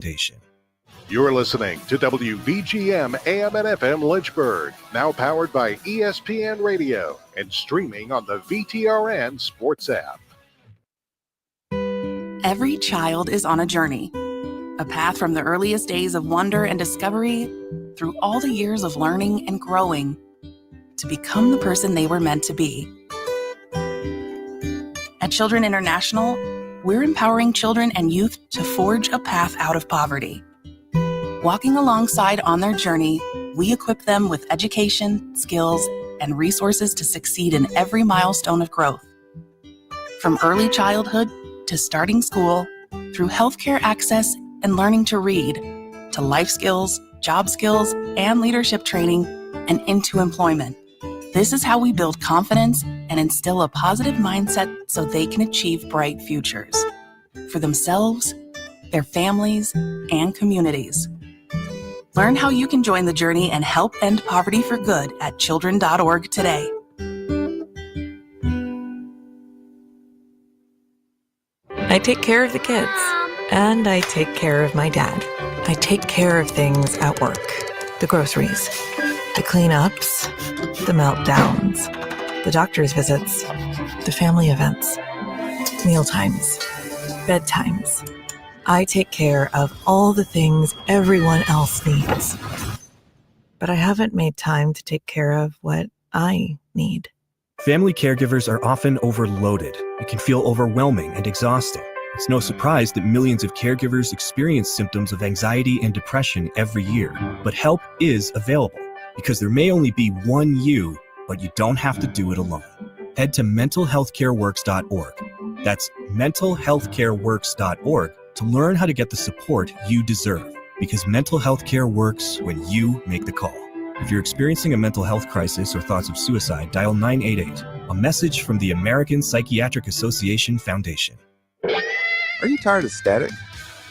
Foundation. You're listening to WVGM AM and FM Lynchburg, now powered by ESPN Radio and streaming on the VTRN Sports app. Every child is on a journey, a path from the earliest days of wonder and discovery through all the years of learning and growing to become the person they were meant to be. At Children International, we're empowering children and youth to forge a path out of poverty. Walking alongside on their journey, we equip them with education, skills, and resources to succeed in every milestone of growth. From early childhood to starting school, through healthcare access and learning to read, to life skills, job skills, and leadership training, and into employment. This is how we build confidence and instill a positive mindset so they can achieve bright futures for themselves, their families, and communities. Learn how you can join the journey and help end poverty for good at children.org today. I take care of the kids, and I take care of my dad. I take care of things at work. The groceries, the cleanups, the meltdowns, the doctor's visits, the family events, mealtimes, bedtimes. I take care of all the things everyone else needs. But I haven't made time to take care of what I need. Family caregivers are often overloaded. It can feel overwhelming and exhausting. It's no surprise that millions of caregivers experience symptoms of anxiety and depression every year. But help is available, because there may only be one you, but you don't have to do it alone. Head to mentalhealthcareworks.org. That's mentalhealthcareworks.org to learn how to get the support you deserve, because mental health care works when you make the call. If you're experiencing a mental health crisis or thoughts of suicide, dial 988, a message from the American Psychiatric Association Foundation. Are you tired of static?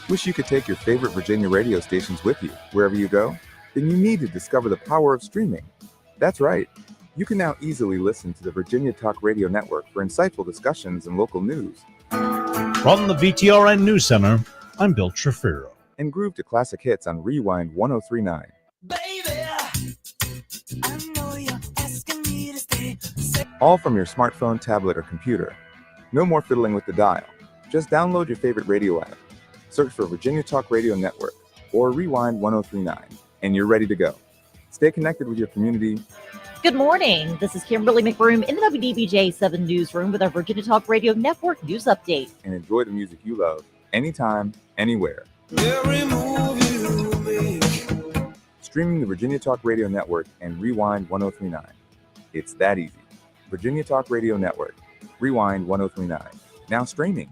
Wish you could take your favorite Virginia radio stations with you wherever you go? Then you need to discover the power of streaming. That's right. You can now easily listen to the Virginia Talk Radio Network for insightful discussions and local news. From the VTRN News Center, I'm Bill Trefiro. And groove to classic hits on Rewind 1039. Baby, I know you're asking me to stay. All from your smartphone, tablet, or computer. No more fiddling with the dial. Just download your favorite radio app. Search for Virginia Talk Radio Network or Rewind 1039, and you're ready to go. Stay connected with your community. Good morning. This is Kimberly McBroom in the WDBJ 7 Newsroom with our Virginia Talk Radio Network news update. And enjoy the music you love, anytime, anywhere. Every move you make. Streaming the Virginia Talk Radio Network and Rewind 1039. It's that easy. Virginia Talk Radio Network, Rewind 1039. Now streaming.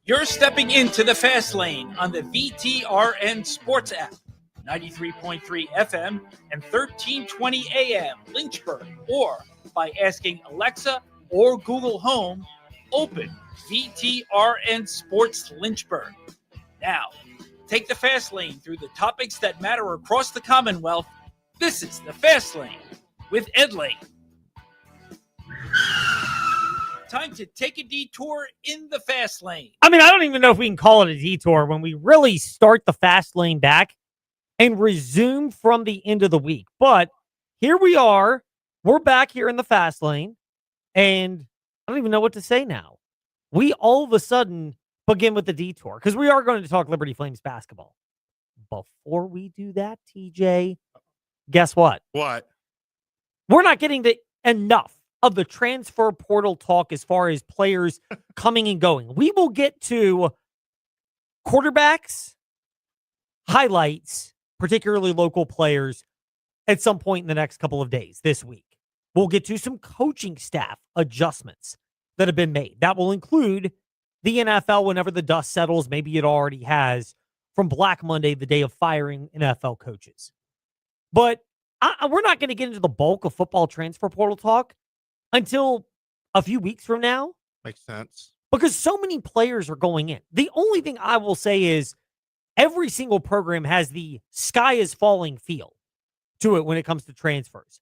You're stepping into the fast lane on the VTRN Sports app, 93.3 FM and 1320 AM Lynchburg, or by asking Alexa or Google Home, open VTRN Sports Lynchburg. Now, take the fast lane through the topics that matter across the Commonwealth. This is the Fast Lane with Ed Lane. Time to take a detour in the fast lane. I mean, I don't even know if we can call it a detour when we really start the fast lane back and resume from the end of the week. But here we are. We're back here in the fast lane, and I don't even know what to say now. We all of a sudden begin with the detour because we are going to talk Liberty Flames basketball. Before we do that, TJ, guess what? What? We're not getting to enough of the transfer portal talk as far as players coming and going. We will get to quarterbacks, highlights, particularly local players, at some point in the next couple of days this week. We'll get to some coaching staff adjustments that have been made. That will include the NFL whenever the dust settles. Maybe it already has from Black Monday, the day of firing NFL coaches. But we're not going to get into the bulk of football transfer portal talk until a few weeks from now. Makes sense. Because so many players are going in. The only thing I will say is every single program has the sky is falling feel to it when it comes to transfers.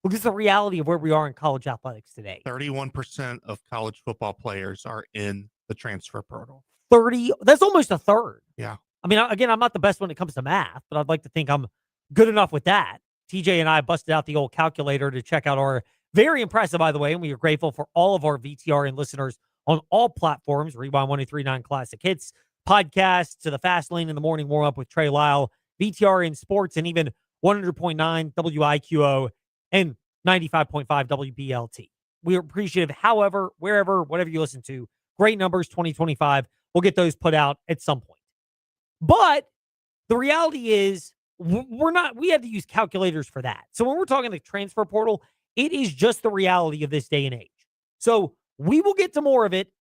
Because it's the reality of where we are in college athletics today. 31% of college football players are in the transfer portal. 30, that's almost a third. Yeah. I mean, again, I'm not the best when it comes to math, but I'd like to think I'm good enough with that. TJ and I busted out the old calculator to check out our very impressive, by the way, and we are grateful for all of our VTRN listeners on all platforms. Rewind 1039 Classic Hits, podcasts to the Fast Lane in the Morning Warm Up with Trey Lyle, VTRN Sports, and even 100.9 WIQO and 95.5 WBLT. We are appreciative, however, wherever, whatever you listen to. Great numbers, 2025. We'll get those put out at some point. But the reality is, we have to use calculators for that. So when we're talking the transfer portal, it is just the reality of this day and age. So we will get to more of it.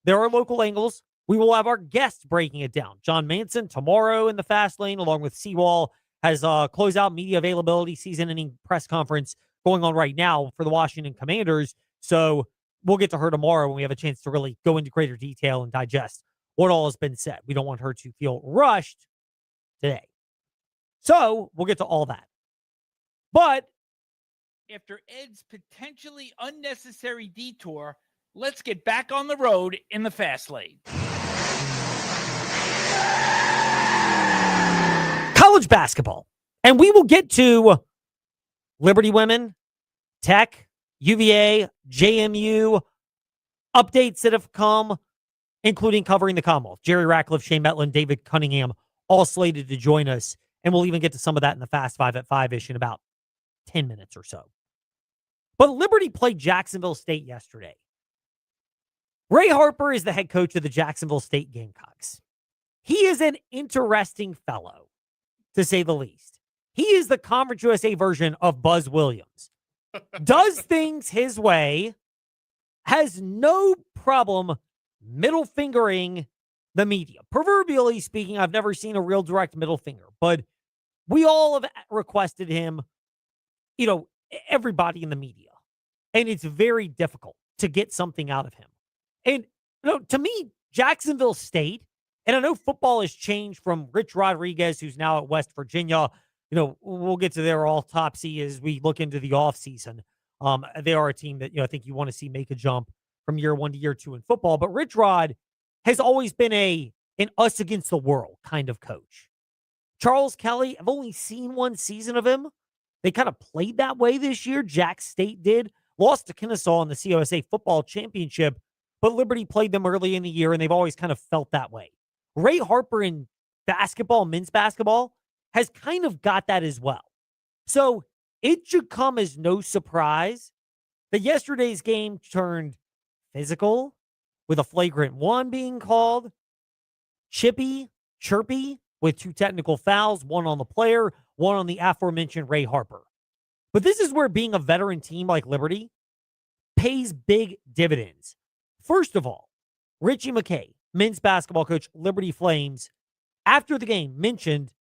There are local angles. We will have our guests breaking it down. John Manson tomorrow in the Fast Lane, along with Seawall, has closeout media availability season-ending press conference going on right now for the Washington Commanders. So we'll get to her tomorrow when we have a chance to really go into greater detail and digest what all has been said. We don't want her to feel rushed today. So we'll get to all that. But after Ed's potentially unnecessary detour, let's get back on the road in the Fast Lane. College basketball. And we will get to Liberty Women, Tech, UVA, JMU, updates that have come, including covering the Commonwealth. Jerry Ratcliffe, Shane Metlin, David Cunningham, all slated to join us. And we'll even get to some of that in the Fast Five at 5-ish in about 10 minutes or so. But Liberty played Jacksonville State yesterday. Ray Harper is the head coach of the Jacksonville State Gamecocks. He is an interesting fellow, to say the least. He is the Conference USA version of Buzz Williams. Does things his way, has no problem middle fingering the media. Proverbially speaking, I've never seen a real direct middle finger, but we all have requested him, everybody in the media. And it's very difficult to get something out of him. And to me, Jacksonville State, and I know football has changed from Rich Rodriguez, who's now at West Virginia. We'll get to their autopsy as we look into the offseason. They are a team that, I think you want to see make a jump from year 1 to year 2 in football. But Rich Rod has always been an us against the world kind of coach. Charles Kelly, I've only seen one season of him. They kind of played that way this year. Jack State did. Lost to Kennesaw in the COSA football championship, but Liberty played them early in the year, and they've always kind of felt that way. Ray Harper in basketball, men's basketball, has kind of got that as well. So it should come as no surprise that yesterday's game turned physical, with a flagrant one being called, chirpy, with 2 technical fouls, one on the player, one on the aforementioned Ray Harper. But this is where being a veteran team like Liberty pays big dividends. First of all, Richie McKay, men's basketball coach, Liberty Flames, after the game mentioned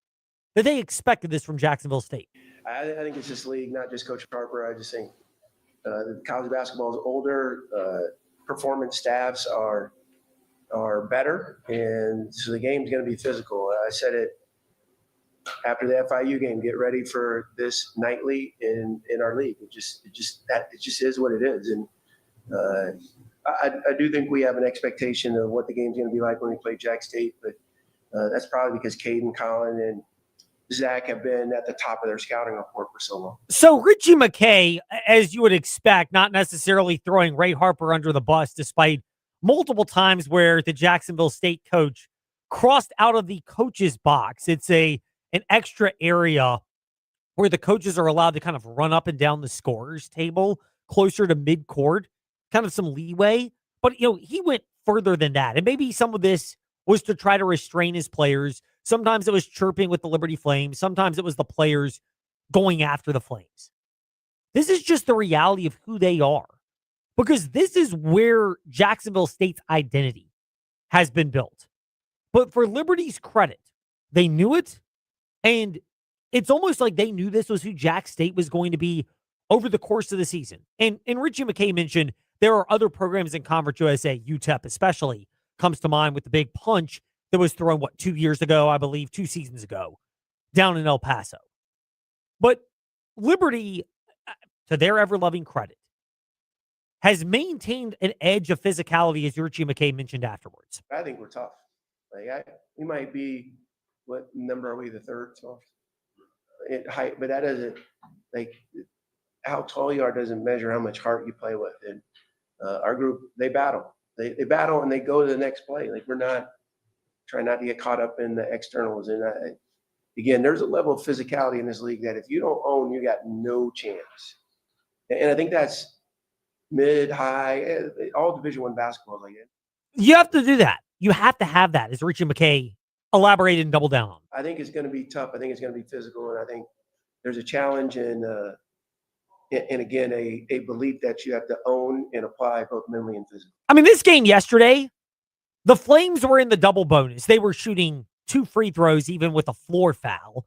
that they expected this from Jacksonville State. I think it's this league, not just Coach Harper. I just think college basketball is older. Performance staffs are better, and so the game's going to be physical. I said it after the FIU game. Get ready for this nightly in our league. It just is what it is, and I do think we have an expectation of what the game's going to be like when we play Jack State, but that's probably because Caden, Colin, and Zach have been at the top of their scouting report for so long. So Richie McKay, as you would expect, not necessarily throwing Ray Harper under the bus, despite multiple times where the Jacksonville State coach crossed out of the coach's box. It's an extra area where the coaches are allowed to kind of run up and down the scorers table closer to midcourt, kind of some leeway. But, he went further than that. And maybe some of this was to try to restrain his players. Sometimes it was chirping with the Liberty Flames. Sometimes it was the players going after the Flames. This is just the reality of who they are. Because this is where Jacksonville State's identity has been built. But for Liberty's credit, they knew it. And it's almost like they knew this was who Jack State was going to be over the course of the season. And Richie McKay mentioned there are other programs in Conference USA, UTEP especially, comes to mind with the big punch that was thrown, 2 years ago, I believe, 2 seasons ago, down in El Paso. But Liberty, to their ever-loving credit, has maintained an edge of physicality, as Richie McKay mentioned afterwards. I think we're tough. We might be, what number are we? The third tough in height, but that doesn't how tall you are doesn't measure how much heart you play with. And our group, they battle. They battle and they go to the next play. We're not trying not to get caught up in the externals. And again, there's a level of physicality in this league that if you don't own, you got no chance. And I think that's mid, high, all Division I basketball like that. You have to do that. You have to have that, as Richie McKay elaborated and doubled down on. I think it's going to be tough. I think it's going to be physical. And I think there's a challenge and again, a belief that you have to own and apply both mentally and physically. I mean, this game yesterday, the Flames were in the double bonus. They were shooting 2 free throws, even with a floor foul.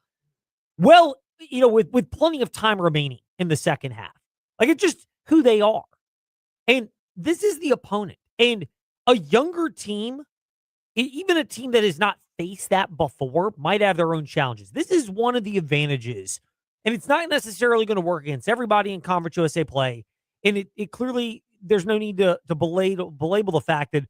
Well, with plenty of time remaining in the second half. It's just who they are. And this is the opponent. And a younger team, even a team that has not faced that before, might have their own challenges. This is one of the advantages. And it's not necessarily going to work against everybody in Conference USA play. And it clearly, there's no need to belabel the fact that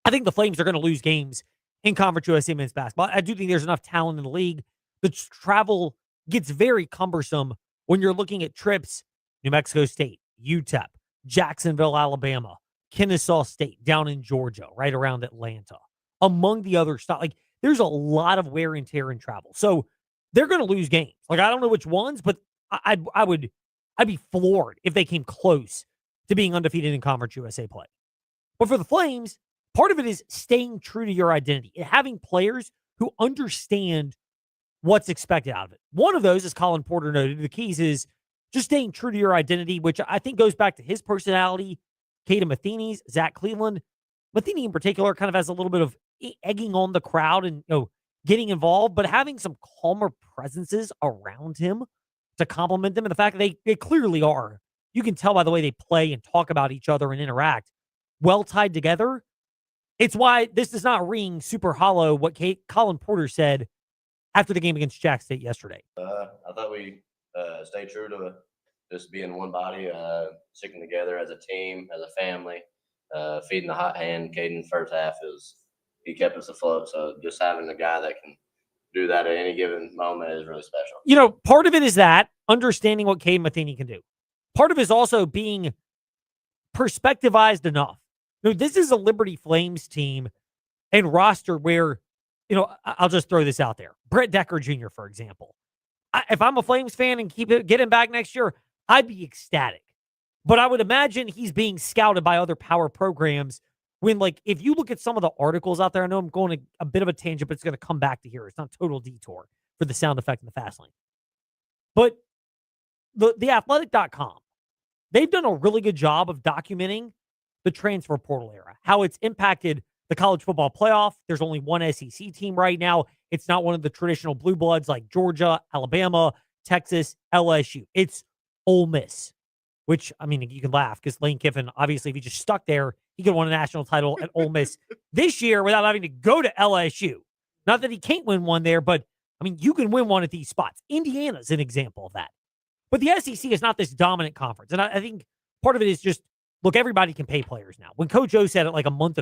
I think the Flames are going to lose games in Conference USA men's basketball. I do think there's enough talent in the league. The travel gets very cumbersome when you're looking at trips. New Mexico State, UTEP, Jacksonville, Alabama, Kennesaw State, down in Georgia, right around Atlanta, among the other stuff. There's a lot of wear and tear in travel. So they're going to lose games. I don't know which ones, but I'd be floored if they came close to being undefeated in Conference USA play. But for the Flames, part of it is staying true to your identity and having players who understand what's expected out of it. One of those, as Colin Porter noted, the keys is just staying true to your identity, which I think goes back to his personality, Caden Matheny's, Zach Cleveland. Matheny in particular kind of has a little bit of egging on the crowd and getting involved, but having some calmer presences around him to complement them. And the fact that they clearly are, you can tell by the way they play and talk about each other and interact, well tied together. It's why this does not ring super hollow what Colin Porter said after the game against Jack State yesterday. I thought we stayed true to just being one body, sticking together as a team, as a family, feeding the hot hand. Caden first half he kept us afloat. So just having a guy that can do that at any given moment is really special. Part of it is that understanding what Caden Matheny can do. Part of it is also being perspectivized enough. This is a Liberty Flames team and roster where, I'll just throw this out there. Brett Decker Jr., for example. If I'm a Flames fan and get him back next year, I'd be ecstatic. But I would imagine he's being scouted by other power programs when, if you look at some of the articles out there, I know I'm going a bit of a tangent, but it's going to come back to here. It's not total detour for the sound effect in the fast lane. But theathletic.com, they've done a really good job of documenting the transfer portal era, how it's impacted the college football playoff. There's only one SEC team right now. It's not one of the traditional blue bloods like Georgia, Alabama, Texas, LSU. It's Ole Miss, which, you can laugh because Lane Kiffin, obviously, if he just stuck there, he could have won a national title at Ole Miss this year without having to go to LSU. Not that he can't win one there, but, you can win one at these spots. Indiana's an example of that. But the SEC is not this dominant conference. And I think part of it is just, look, everybody can pay players now. When Coach O said it a month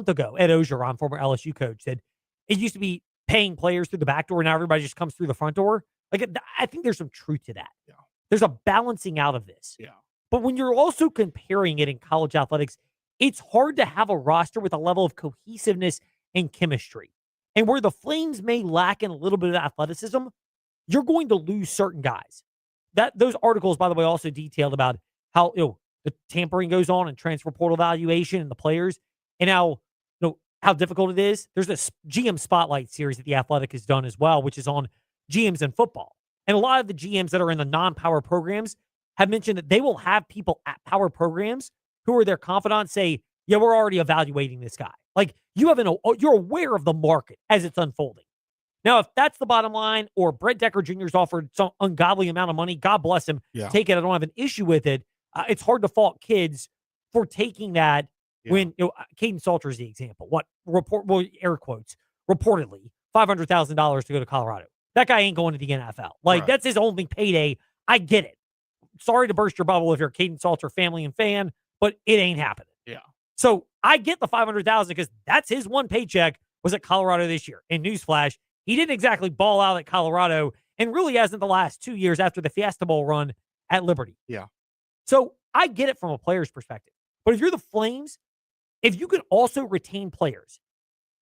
ago, Ed Ogeron, former LSU coach, said it used to be paying players through the back door. Now everybody just comes through the front door. I think there's some truth to that. Yeah. There's a balancing out of this. Yeah. But when you're also comparing it in college athletics, it's hard to have a roster with a level of cohesiveness and chemistry. And where the Flames may lack in a little bit of athleticism, you're going to lose certain guys. Those articles, by the way, also detailed about how the tampering goes on and transfer portal valuation and the players, and how difficult it is. There's this GM Spotlight series that The Athletic has done as well, which is on GMs in football. And a lot of the GMs that are in the non-power programs have mentioned that they will have people at power programs who are their confidants say, yeah, we're already evaluating this guy. You're aware of the market as it's unfolding. Now, if that's the bottom line, or Brett Decker Jr.'s offered some ungodly amount of money, God bless him, take it. I don't have an issue with it. It's hard to fault kids for taking that when, Caden Salter is the example. Air quotes, reportedly, $500,000 to go to Colorado. That guy ain't going to the NFL. That's his only payday. I get it. sorry to burst your bubble if you're a Caden Salter family and fan, but it ain't happening. Yeah. So I get the $500,000 because that's his one paycheck was at Colorado this year. And newsflash, he didn't exactly ball out at Colorado and really hasn't the last 2 years after the Fiesta Bowl run at Liberty. Yeah. So I get it from a player's perspective. But if you're the Flames, if you can also retain players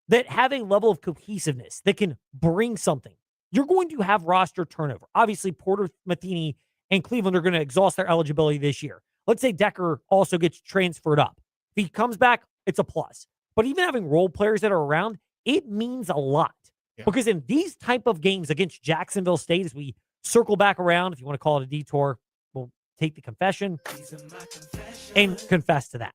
that have a level of cohesiveness that can bring something, you're going to have roster turnover. Obviously, Porter, Matheny, and Cleveland are going to exhaust their eligibility this year. Let's say Decker also gets transferred up. If he comes back, it's a plus. But even having role players that are around, it means a lot. Yeah. Because in these type of games against Jacksonville State, as we circle back around, if you want to call it a detour, we'll take the confession and confess to that.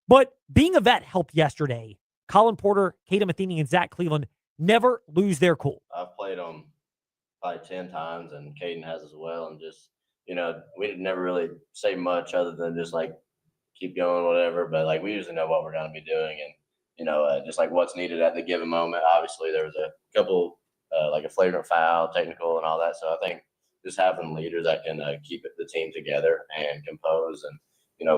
But being a vet helped yesterday. Colin Porter, Caden Matheny, and Zach Cleveland never lose their cool. I've played them probably 10 times, and Caden has as well. And just, we never really say much other than just like keep going, whatever. But like we usually know what we're going to be doing, and just like what's needed at the given moment. Obviously, there was a couple like a flagrant foul, technical, and all that. So I think just having leaders that can keep the team together and compose and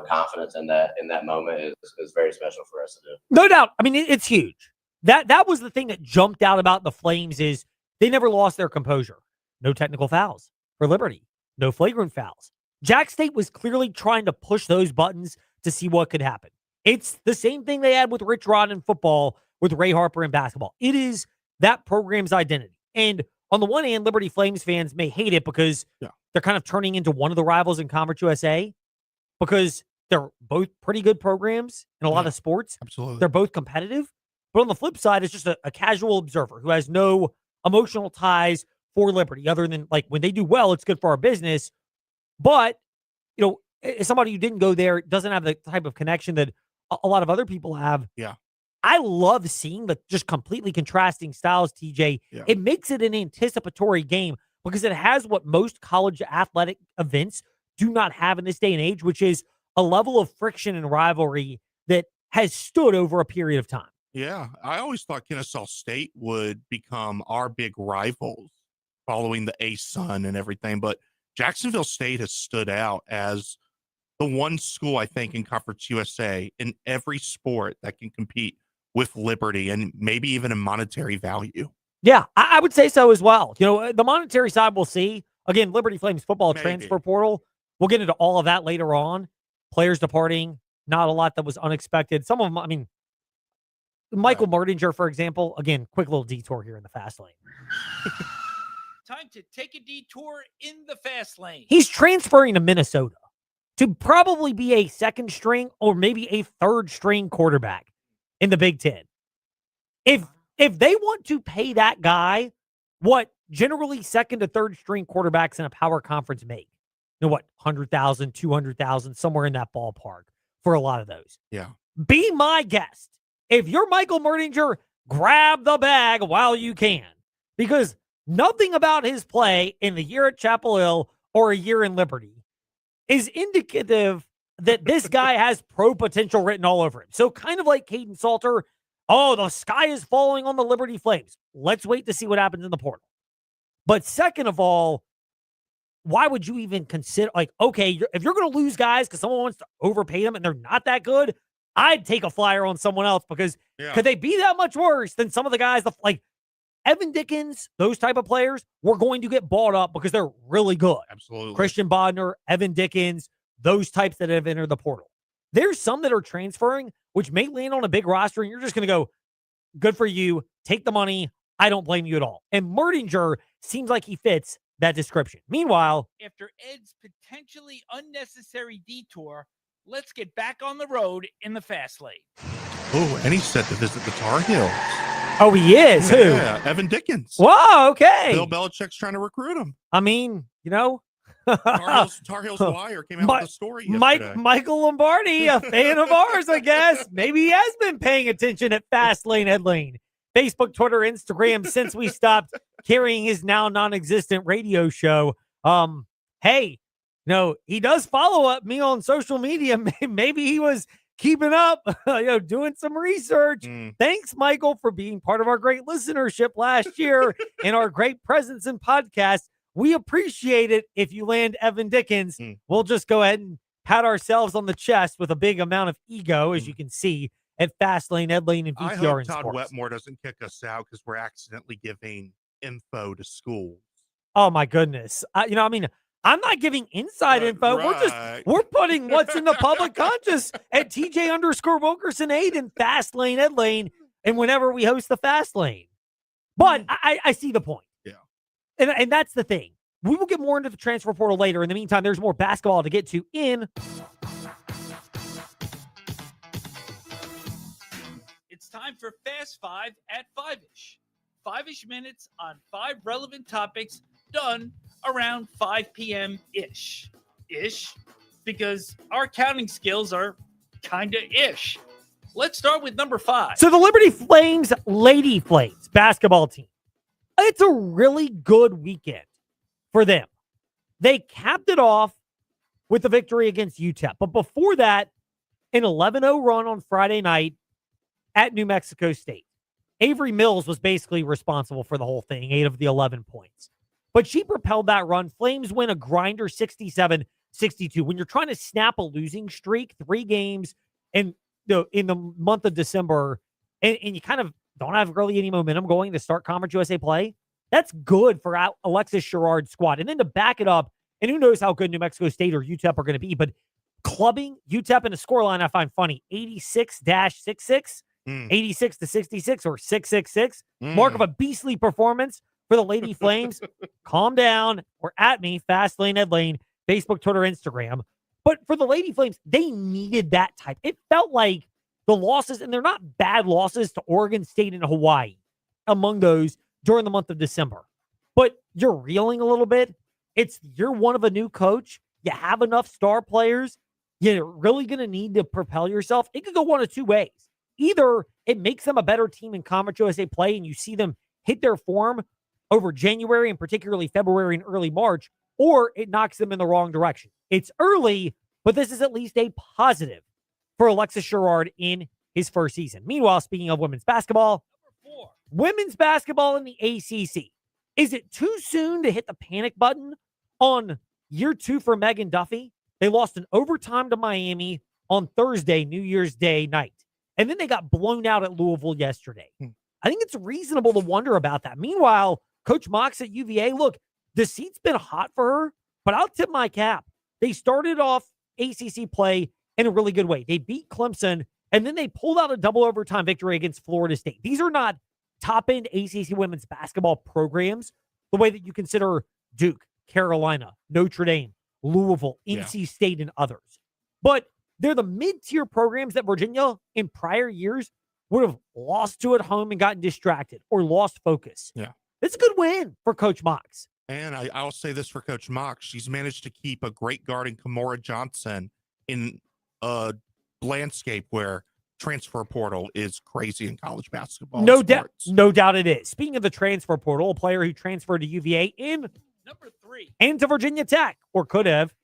confidence in that moment is very special for us to do. No doubt. I mean, it's huge. That was the thing that jumped out about the Flames is they never lost their composure. No technical fouls for Liberty. No flagrant fouls. Jack State was clearly trying to push those buttons to see what could happen. It's the same thing they had with Rich Rod in football, with Ray Harper in basketball. It is that program's identity. And on the one hand, Liberty Flames fans may hate it because they're kind of turning into one of the rivals in Conference USA because they're both pretty good programs in a lot of sports. Absolutely. They're both competitive. But on the flip side, it's just a casual observer who has no emotional ties for Liberty other than like when they do well, it's good for our business. But, as somebody who didn't go there, doesn't have the type of connection that a lot of other people have. Yeah. I love seeing the just completely contrasting styles, TJ. Yeah. It makes it an anticipatory game because it has what most college athletic events do not have in this day and age, which is a level of friction and rivalry that has stood over a period of time. Yeah. I always thought Kennesaw State would become our big rivals following the ASUN and everything, but Jacksonville State has stood out as the one school, I think, in Conference USA in every sport that can compete with Liberty and maybe even a monetary value. Yeah, I would say so as well. The monetary side we'll see. Again, Liberty Flames football transfer portal. We'll get into all of that later on. Players departing, not a lot that was unexpected. Some of them, I mean, Michael Merdinger, for example. Again, quick little detour here in the fast lane. Time to take a detour in the fast lane. He's transferring to Minnesota to probably be a second string or maybe a third string quarterback in the Big Ten. If they want to pay that guy what generally second to third string quarterbacks in a power conference make, what, 100,000, 200,000, somewhere in that ballpark for a lot of those. Yeah. Be my guest. If you're Michael Merdinger, grab the bag while you can, because nothing about his play in the year at Chapel Hill or a year in Liberty is indicative that this guy has pro potential written all over him. So kind of like Caden Salter, the sky is falling on the Liberty Flames. Let's wait to see what happens in the portal. But second of all, why would you even consider, if you're going to lose guys because someone wants to overpay them and they're not that good, I'd take a flyer on someone else because could they be that much worse than some of the guys like Evan Dickens, those type of players were going to get bought up because they're really good. Absolutely. Christian Bodner, Evan Dickens, those types that have entered the portal. There's some that are transferring, which may land on a big roster, and you're just going to go, good for you, take the money, I don't blame you at all. And Merdinger seems like he fits that description. Meanwhile, after Ed's potentially unnecessary detour, let's get back on the road in the fast lane. Oh, and he said to visit the Tar Heels. Oh, he is? Who? Yeah, Evan Dickens. Whoa, okay. Bill Belichick's trying to recruit him. I mean, Tar Heels Wire came out with a story yesterday. Michael Lombardi, a fan of ours, I guess. Maybe he has been paying attention at Fast Lane Headlane. Facebook, Twitter, Instagram, since we stopped carrying his now non-existent radio show. Hey, he does follow up me on social media. Maybe he was keeping up, doing some research. Thanks, Michael, for being part of our great listenership last year and our great presence in podcasts. we appreciate it if you land Evan Dickens. We'll just go ahead and pat ourselves on the chest with a big amount of ego, as you can see at Fastlane, Ed Lane, and VTR I hope in Todd Sports. Wetmore doesn't kick us out because we're accidentally giving info to schools. Oh my goodness. I'm not giving inside info. We're putting what's in the public conscious at TJ_Wilkerson8 and Fast Lane, Ed Lane, and whenever we host the Fast Lane. But I see the point. Yeah. And that's the thing. We will get more into the transfer portal later. In the meantime, there's more basketball to get to in. It's time for Fast Five at 5-ish. 5-ish minutes on 5 relevant topics done around 5 p.m.-ish. Ish, because our counting skills are kind of ish. Let's start with number 5. So the Liberty Flames Lady Flames basketball team. It's a really good weekend for them. They capped it off with a victory against UTEP. But before that, an 11-0 run on Friday night at New Mexico State. Avery Mills was basically responsible for the whole thing, 8 of the 11 points. But she propelled that run. Flames win a grinder 67-62. When you're trying to snap a losing streak, 3 games in the month of December, and you kind of don't have really any momentum going to start Conference USA play, that's good for Alexis Sherrard's squad. And then to back it up, and who knows how good New Mexico State or UTEP are going to be, but clubbing UTEP in a scoreline I find funny, 86-66. 86-66 or 666. Mark of a beastly performance for the Lady Flames. Calm down. Or at me, Fast Lane, Ed Lane, Facebook, Twitter, Instagram. But for the Lady Flames, they needed that type. It felt like the losses, and they're not bad losses to Oregon State and Hawaii among those during the month of December. But you're reeling a little bit. You're one of a new coach. You have enough star players. You're really going to need to propel yourself. It could go one of 2 ways. Either it makes them a better team in Conference USA play and you see them hit their form over January and particularly February and early March, or it knocks them in the wrong direction. It's early, but this is at least a positive for Alexis Sherrard in his first season. Meanwhile, speaking of women's basketball, women's basketball in the ACC. Is it too soon to hit the panic button on year 2 for Megan Duffy? They lost in overtime to Miami on Thursday, New Year's Day night. And then they got blown out at Louisville yesterday. I think it's reasonable to wonder about that. Meanwhile, Coach Mox at UVA, look, the seat's been hot for her, but I'll tip my cap. They started off ACC play in a really good way. They beat Clemson, and then they pulled out a double overtime victory against Florida State. These are not top-end ACC women's basketball programs the way that you consider Duke, Carolina, Notre Dame, Louisville, NC State, and others. But they're the mid-tier programs that Virginia in prior years would have lost to at home and gotten distracted or lost focus. Yeah. It's a good win for Coach Mox. And I'll say this for Coach Mox. She's managed to keep a great guard in Kimora Johnson in a landscape where transfer portal is crazy in college basketball. No doubt it is. Speaking of the transfer portal, a player who transferred to UVA in number 3 and to Virginia Tech, or could have,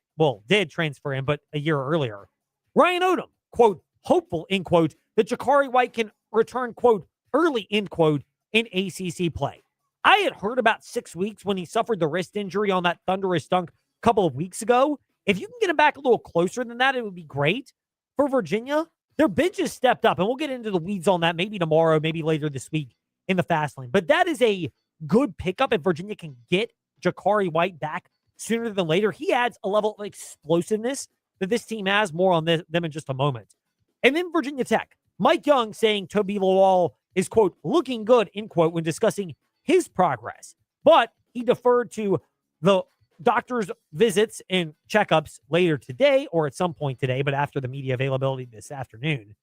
did transfer in, but a year earlier. Ryan Odom, quote, hopeful, end quote, that Jakari White can return, quote, early, end quote, in ACC play. I had heard about 6 weeks when he suffered the wrist injury on that thunderous dunk a couple of weeks ago. If you can get him back a little closer than that, it would be great. For Virginia, their bench has stepped up, and we'll get into the weeds on that maybe tomorrow, maybe later this week in the fast lane. But that is a good pickup if Virginia can get Jakari White back sooner than later. He adds a level of explosiveness that this team has. More on them in just a moment. And then Virginia Tech. Mike Young saying Toby Lawal is, quote, looking good, end quote, when discussing his progress. But he deferred to the doctor's visits and checkups later today, or at some point today, but after the media availability this afternoon.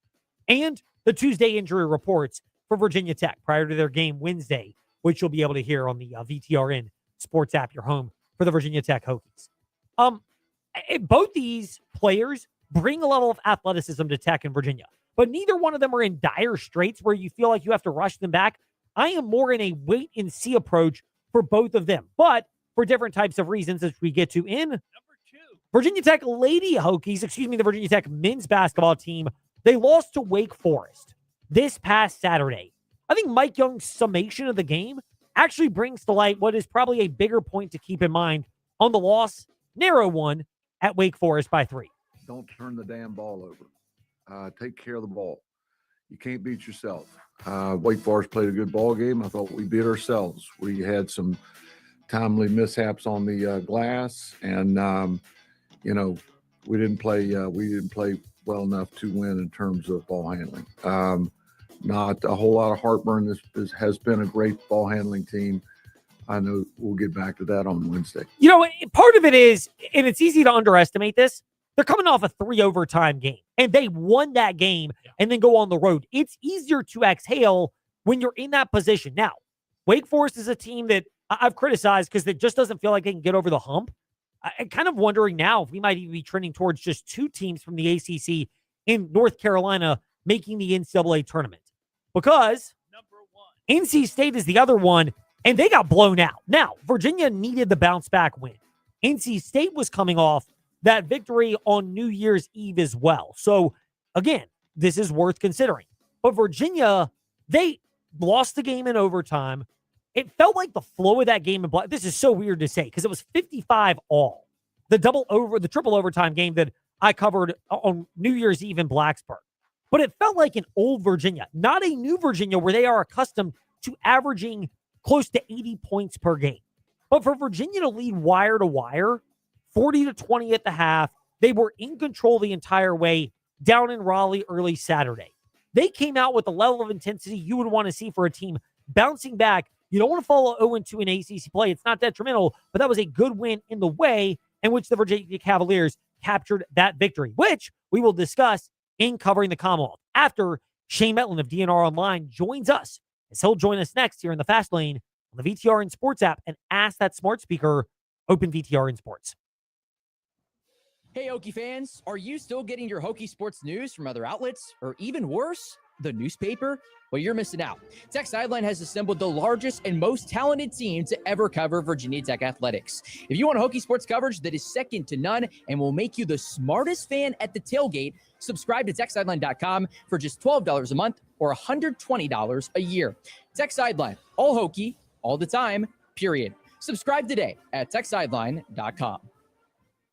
And the Tuesday injury reports for Virginia Tech prior to their game Wednesday, which you'll be able to hear on the VTRN Sports app, your home for the Virginia Tech Hokies. Both these players bring a level of athleticism to Tech and Virginia, but neither one of them are in dire straits where you feel like you have to rush them back. I am more in a wait and see approach for both of them, but for different types of reasons, as we get to in number 2. Virginia Tech Lady Hokies, the Virginia Tech men's basketball team, they lost to Wake Forest this past Saturday. I think Mike Young's summation of the game actually brings to light what is probably a bigger point to keep in mind on the loss, narrow one, at Wake Forest by 3. Don't turn the damn ball over. Take care of the ball. You can't beat yourself. Wake Forest played a good ball game. I thought we beat ourselves. We had some timely mishaps on the glass, and we didn't play well enough to win in terms of ball handling. Not a whole lot of heartburn. This has been a great ball handling team. I know we'll get back to that on Wednesday. Part of it is, and it's easy to underestimate this, they're coming off a 3 overtime game, and they won that game and then go on the road. It's easier to exhale when you're in that position. Now, Wake Forest is a team that I've criticized because it just doesn't feel like they can get over the hump. I'm kind of wondering now if we might even be trending towards just 2 teams from the ACC in North Carolina making the NCAA tournament. Because NC State is the other one, and they got blown out. Now, Virginia needed the bounce-back win. NC State was coming off that victory on New Year's Eve as well. So, again, this is worth considering. But Virginia, they lost the game in overtime. It felt like the flow of that game in this is so weird to say because it was 55 all. The triple overtime game that I covered on New Year's Eve in Blacksburg. But it felt like an old Virginia, not a new Virginia where they are accustomed to averaging close to 80 points per game. But for Virginia to lead wire to wire, 40-20 at the half, they were in control the entire way down in Raleigh early Saturday. They came out with a level of intensity you would want to see for a team bouncing back. You don't want to follow 0-2 in ACC play. It's not detrimental, but that was a good win in the way in which the Virginia Cavaliers captured that victory, which we will discuss in Covering the Commonwealth after Shane Metlin of DNR Online joins us, as he'll join us next here in the Fast Lane on the VTRN Sports app and ask that smart speaker, open VTRN Sports. Hey, Hokie fans, are you still getting your Hokie sports news from other outlets, or even worse, the newspaper? Well, you're missing out. Tech Sideline has assembled the largest and most talented team to ever cover Virginia Tech athletics. If you want Hokie sports coverage that is second to none and will make you the smartest fan at the tailgate, subscribe to TechSideline.com for just $12 a month or $120 a year. Tech Sideline, all Hokie, all the time, period. Subscribe today at TechSideline.com.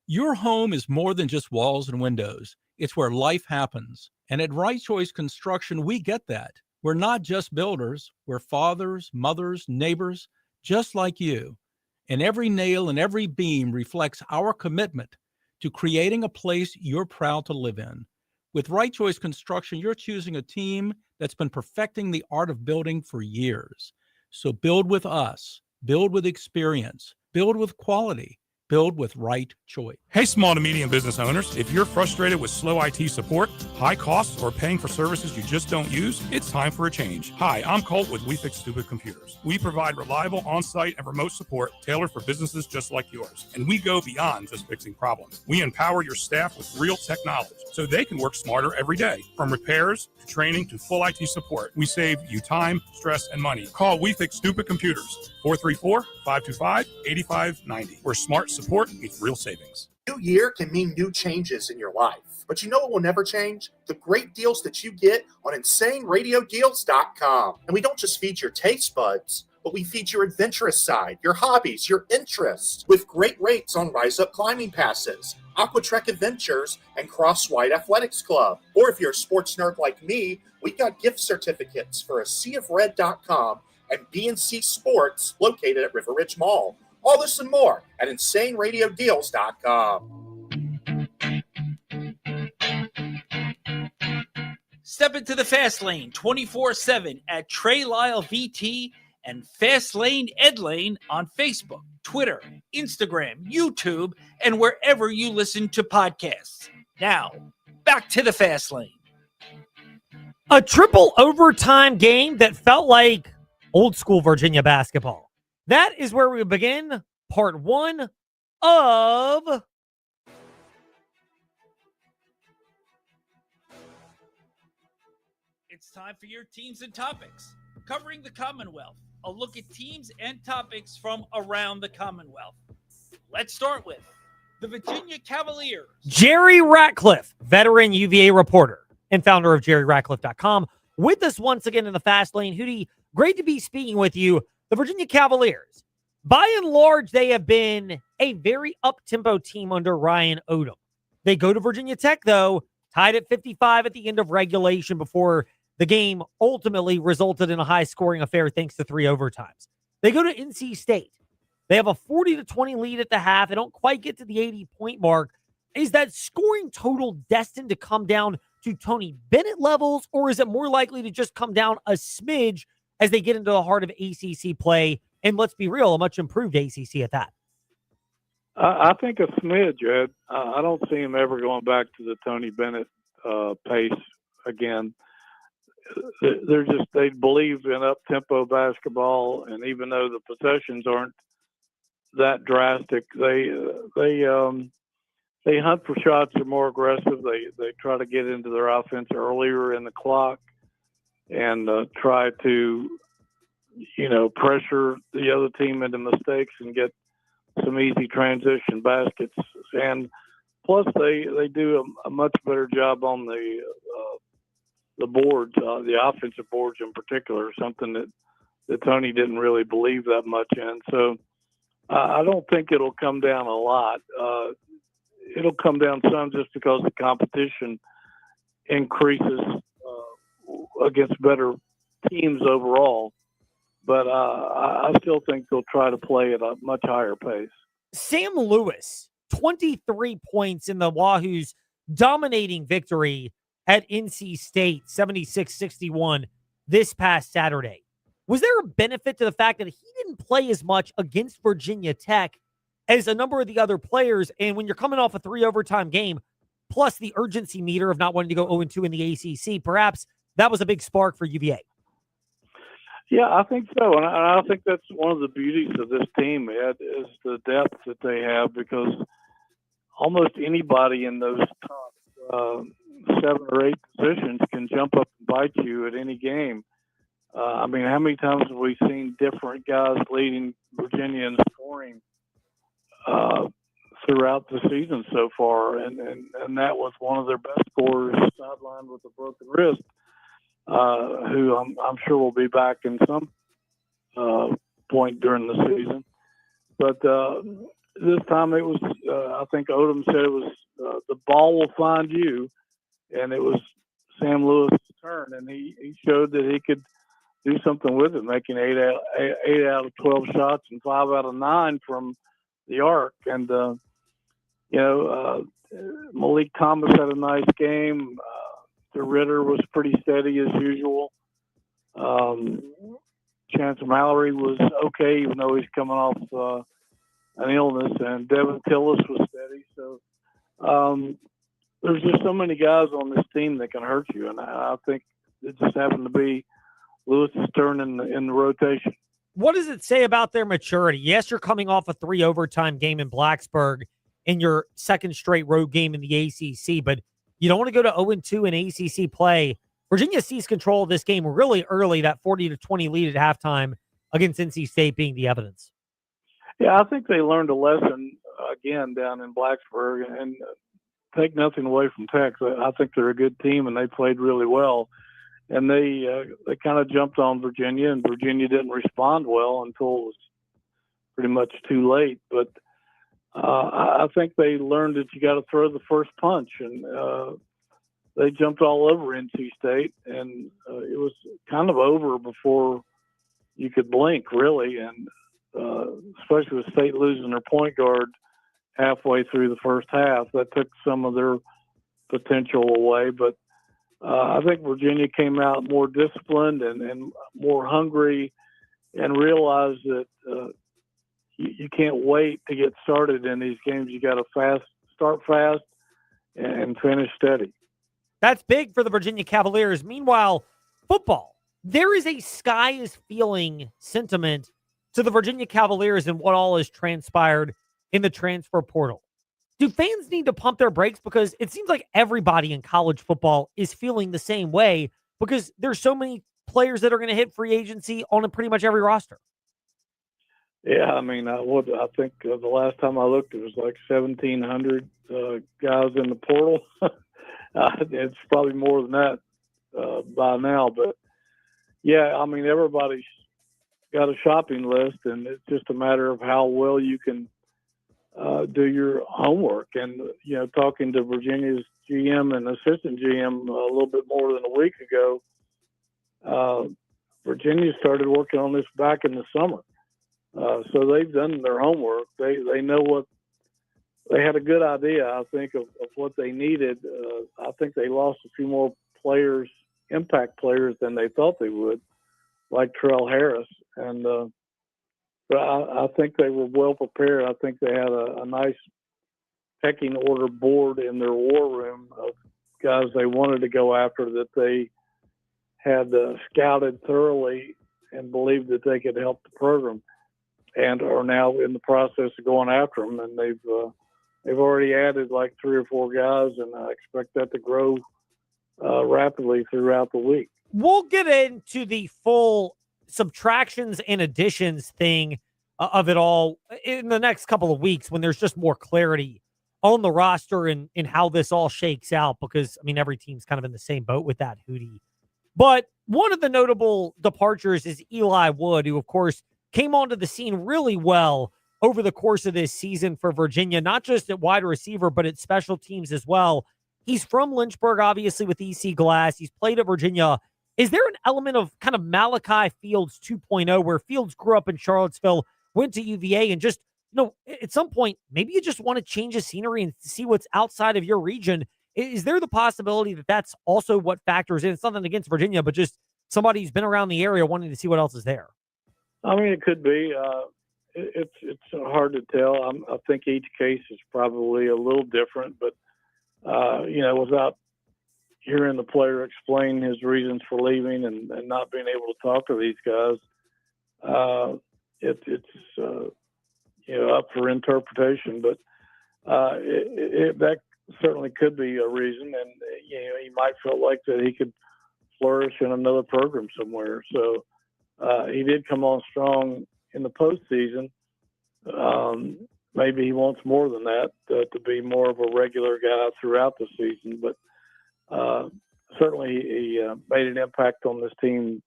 Your home is more than just walls and windows. It's where life happens. And at Right Choice Construction, we get that. We're not just builders. We're fathers, mothers, neighbors, just like you. And every nail and every beam reflects our commitment to creating a place you're proud to live in. With Right Choice Construction, you're choosing a team that's been perfecting the art of building for years. So build with us, build with experience, build with quality. Build with Right Choice. Hey, small to medium business owners, if you're frustrated with slow IT support, high costs, or paying for services you just don't use, it's time for a change. Hi, I'm Colt with We Fix Stupid Computers. We provide reliable on-site and remote support tailored for businesses just like yours. And we go beyond just fixing problems. We empower your staff with real tech knowledge so they can work smarter every day. From repairs to training to full IT support, we save you time, stress, and money. Call We Fix Stupid Computers, 434-525-8590. We're smart support meets real savings. New year can mean new changes in your life. But you know what will never change? The great deals that you get on InsaneRadioDeals.com. And we don't just feed your taste buds, but we feed your adventurous side, your hobbies, your interests, with great rates on Rise Up Climbing Passes, Aquatrek Adventures, and Cross-White Athletics Club. Or if you're a sports nerd like me, we've got gift certificates for a SeaOfRed.com and BNC Sports located at River Ridge Mall. All this and more at InsaneRadioDeals.com. Step into the Fast Lane 24/7 at Trey Lyle VT and Fast Lane Ed Lane on Facebook, Twitter, Instagram, YouTube, and wherever you listen to podcasts. Now, back to the Fast Lane. A triple overtime game that felt like old school Virginia basketball. That is where we begin part one of It's time for your teams and topics. Covering the Commonwealth, a look at teams and topics from around the Commonwealth. Let's start with the Virginia Cavaliers. Jerry Ratcliffe, veteran UVA reporter and founder of JerryRatcliffe.com, with us once again in the Fast Lane. Hootie, great to be speaking with you. The Virginia Cavaliers, by and large, they have been a very up-tempo team under Ryan Odom. They go to Virginia Tech, though, tied at 55 at the end of regulation before the game ultimately resulted in a high-scoring affair thanks to 3 overtimes. They go to NC State. They have a 40-20 lead at the half. They don't quite get to the 80-point mark. Is that scoring total destined to come down to Tony Bennett levels, or is it more likely to just come down a smidge as they get into the heart of ACC play? And let's be real, a much improved ACC at that. I think a smidge, Ed. I don't see him ever going back to the Tony Bennett pace again. They believe in up-tempo basketball, and even though the possessions aren't that drastic, they hunt for shots. They're more aggressive. They try to get into their offense earlier in the clock and try to, pressure the other team into mistakes and get some easy transition baskets. And plus, they do a much better job on the boards, the offensive boards in particular, something that Tony didn't really believe that much in. So I don't think it'll come down a lot. It'll come down some just because the competition increases against better teams overall. But I still think they'll try to play at a much higher pace. Sam Lewis, 23 points in the Wahoos' dominating victory at NC State, 76-61 this past Saturday. Was there a benefit to the fact that he didn't play as much against Virginia Tech as a number of the other players? And when you're coming off a 3 overtime game, plus the urgency meter of not wanting to go 0-2 in the ACC, perhaps that was a big spark for UVA. Yeah, I think so. And I think that's one of the beauties of this team, Ed, is the depth that they have, because almost anybody in those top 7 or 8 positions can jump up and bite you at any game. How many times have we seen different guys leading Virginia in scoring throughout the season so far? And that was one of their best scorers, sidelined with a broken wrist, who I'm sure will be back in some point during the season. But this time it was, I think Odom said it was the ball will find you, and it was Sam Lewis' turn, and he showed that he could do something with it, making 8 out of 12 shots and 5 out of 9 from the arc. And, Malik Thomas had a nice game. The Ritter was pretty steady as usual. Chance Mallory was okay, even though he's coming off an illness, and Devin Tillis was steady. So there's just so many guys on this team that can hurt you, and I think it just happened to be Lewis's turn in the rotation. What does it say about their maturity? Yes, you're coming off a 3 overtime game in Blacksburg in your second straight road game in the ACC, but you don't want to go to 0-2 in ACC play. Virginia seized control of this game really early, that 40-20 lead at halftime against NC State being the evidence. Yeah, I think they learned a lesson again down in Blacksburg, and take nothing away from Tech. I think they're a good team, and they played really well. And they kind of jumped on Virginia, and Virginia didn't respond well until it was pretty much too late. But I think they learned that you got to throw the first punch, and they jumped all over NC State, and it was kind of over before you could blink, really. And especially with State losing their point guard halfway through the first half, that took some of their potential away. But I think Virginia came out more disciplined and more hungry, and realized that you can't wait to get started in these games. You got to start fast and finish steady. That's big for the Virginia Cavaliers. Meanwhile, football, there is a sky is feeling sentiment to the Virginia Cavaliers and what all has transpired in the transfer portal. Do fans need to pump their brakes? Because it seems like everybody in college football is feeling the same way, because there's so many players that are going to hit free agency on pretty much every roster. Yeah, I think the last time I looked, it was like 1,700 guys in the portal. It's probably more than that by now. But, yeah, everybody's got a shopping list, and it's just a matter of how well you can do your homework. And, talking to Virginia's GM and assistant GM a little bit more than a week ago, Virginia started working on this back in the summer. So they've done their homework. They know what they had a good idea, I think, of what they needed. I think they lost a few more players, impact players, than they thought they would, like Terrell Harris. And but I think they were well prepared. I think they had a nice pecking order board in their war room of guys they wanted to go after that they had scouted thoroughly and believed that they could help the program, and are now in the process of going after them. And they've already added like 3 or 4 guys, and I expect that to grow rapidly throughout the week. We'll get into the full subtractions and additions thing of it all in the next couple of weeks when there's just more clarity on the roster and how this all shakes out, because, I mean, every team's kind of in the same boat with that, Hootie. But one of the notable departures is Eli Wood, who, of course, came onto the scene really well over the course of this season for Virginia, not just at wide receiver, but at special teams as well. He's from Lynchburg, obviously, with EC Glass. He's played at Virginia. Is there an element of kind of Malachi Fields 2.0, where Fields grew up in Charlottesville, went to UVA, and just, at some point, maybe you just want to change the scenery and see what's outside of your region? Is there the possibility that that's also what factors in? It's nothing against Virginia, but just somebody who's been around the area wanting to see what else is there. I mean, it could be. It's hard to tell. I think each case is probably a little different, but without hearing the player explain his reasons for leaving and not being able to talk to these guys, it's up for interpretation. But that certainly could be a reason, and he might feel like that he could flourish in another program somewhere. So he did come on strong in the postseason. Maybe he wants more than that, to be more of a regular guy throughout the season. But certainly he made an impact on this team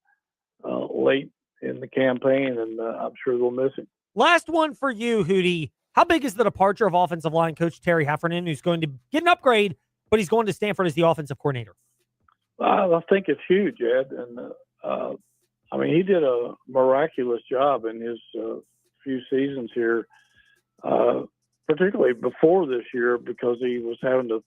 late in the campaign, and I'm sure they'll miss him. Last one for you, Hootie. How big is the departure of offensive line coach Terry Heffernan, who's going to get an upgrade, but he's going to Stanford as the offensive coordinator? I think it's huge, Ed. And he did a miraculous job in his few seasons here, particularly before this year, because he was having to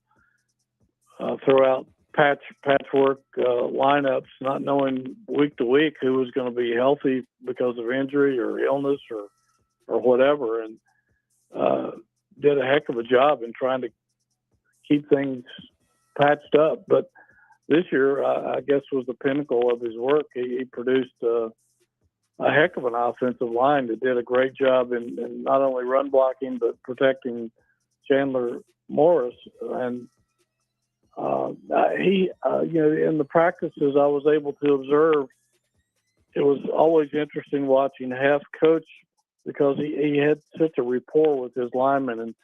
throw out patchwork lineups, not knowing week to week who was going to be healthy because of injury or illness or whatever, and did a heck of a job in trying to keep things patched up. But this year, I guess, was the pinnacle of his work. He produced a heck of an offensive line that did a great job in not only run blocking, but protecting Chandler Morris. And in the practices I was able to observe, it was always interesting watching Hef coach, because he had such a rapport with his linemen, and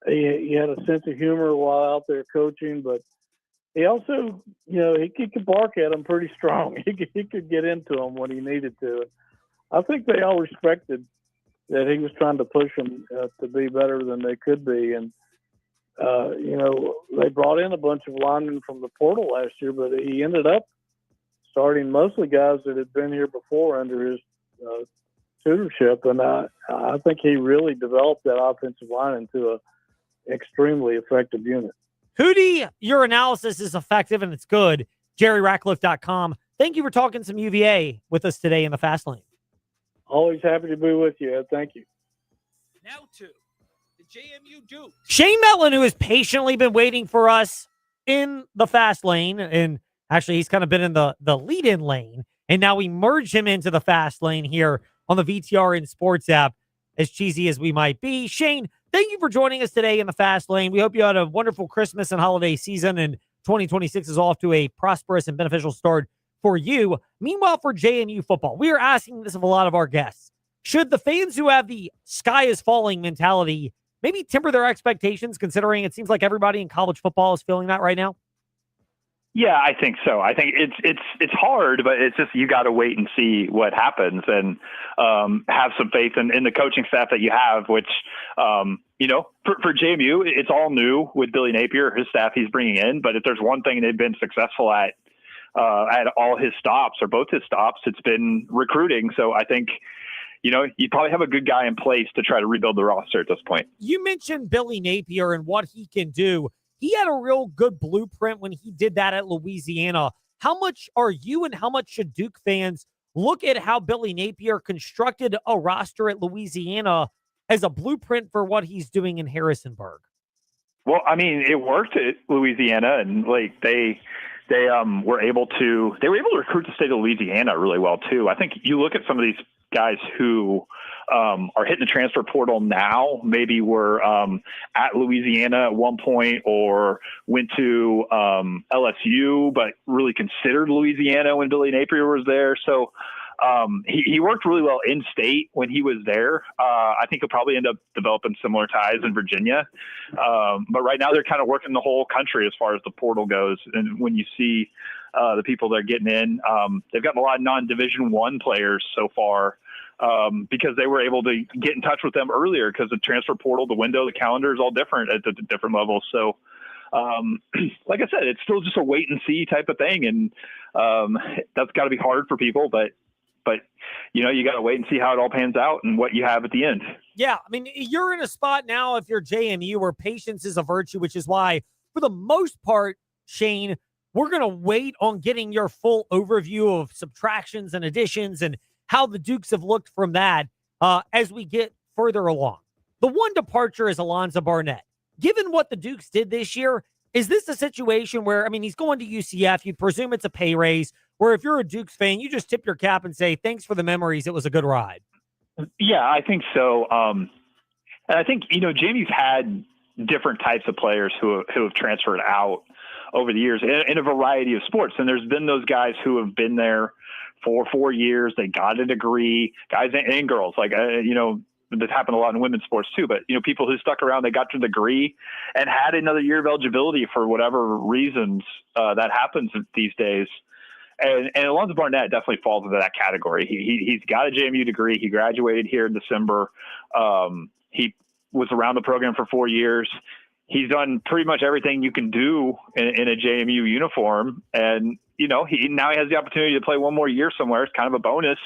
he had a sense of humor while out there coaching, but he also, he could bark at them pretty strong. He could get into them when he needed to. I think they all respected that he was trying to push them to be better than they could be. And, they brought in a bunch of linemen from the portal last year, but he ended up starting mostly guys that had been here before under his tutorship. And I think he really developed that offensive line into an extremely effective unit. Hootie, your analysis is effective and it's good. JerryRatcliffe.com. Thank you for talking some UVA with us today in the Fast Lane. Always happy to be with you, Ed. Thank you. Now to the JMU Duke. Shane Metlin, who has patiently been waiting for us in the Fast Lane, and actually he's kind of been in the lead-in lane, and now we merge him into the Fast Lane here on the VTRN Sports app, as cheesy as we might be. Shane, thank you for joining us today in the Fast Lane. We hope you had a wonderful Christmas and holiday season, and 2026 is off to a prosperous and beneficial start for you. Meanwhile, for JMU football, we are asking this of a lot of our guests. Should the fans who have the sky is falling mentality maybe temper their expectations, considering it seems like everybody in college football is feeling that right now? Yeah, I think so. I think it's hard, but it's just you got to wait and see what happens, and have some faith in the coaching staff that you have. Which for JMU, it's all new with Billy Napier, his staff he's bringing in. But if there's one thing they've been successful at all his stops or both his stops, it's been recruiting. So I think you probably have a good guy in place to try to rebuild the roster at this point. You mentioned Billy Napier and what he can do. He had a real good blueprint when he did that at Louisiana. How much are you and how much should Duke fans look at how Billy Napier constructed a roster at Louisiana as a blueprint for what he's doing in Harrisonburg? Well, I mean, it worked at Louisiana, and they were able to recruit the state of Louisiana really well too. I think you look at some of these guys who are hitting the transfer portal now, maybe were at Louisiana at one point or went to LSU, but really considered Louisiana when Billy Napier was there. So he worked really well in state when he was there. I think he'll probably end up developing similar ties in Virginia. But right now they're kind of working the whole country as far as the portal goes. And when you see the people they're getting in, they've gotten a lot of non-Division I players so far. Because they were able to get in touch with them earlier because the transfer portal, the window, the calendar is all different at the different levels. So, like I said, it's still just a wait and see type of thing. And that's got to be hard for people, but you got to wait and see how it all pans out and what you have at the end. Yeah. I mean, you're in a spot now, if you're JMU, where patience is a virtue, which is why for the most part, Shane, we're going to wait on getting your full overview of subtractions and additions and how the Dukes have looked from that as we get further along. The one departure is Alonzo Barnett. Given what the Dukes did this year, is this a situation where, I mean, he's going to UCF, you'd presume it's a pay raise, where if you're a Dukes fan, you just tip your cap and say, thanks for the memories, it was a good ride? Yeah, I think so. And I think, JMU's had different types of players who have transferred out over the years in a variety of sports. And there's been those guys who have been there for 4 years. They got a degree, guys and girls, like, that happened a lot in women's sports too, but, people who stuck around, they got their degree and had another year of eligibility for whatever reasons that happens these days. And Alonzo Barnett definitely falls into that category. He's got a JMU degree. He graduated here in December. He was around the program for 4 years. He's done pretty much everything you can do in a JMU uniform. And, now he has the opportunity to play one more year somewhere. It's kind of a bonus.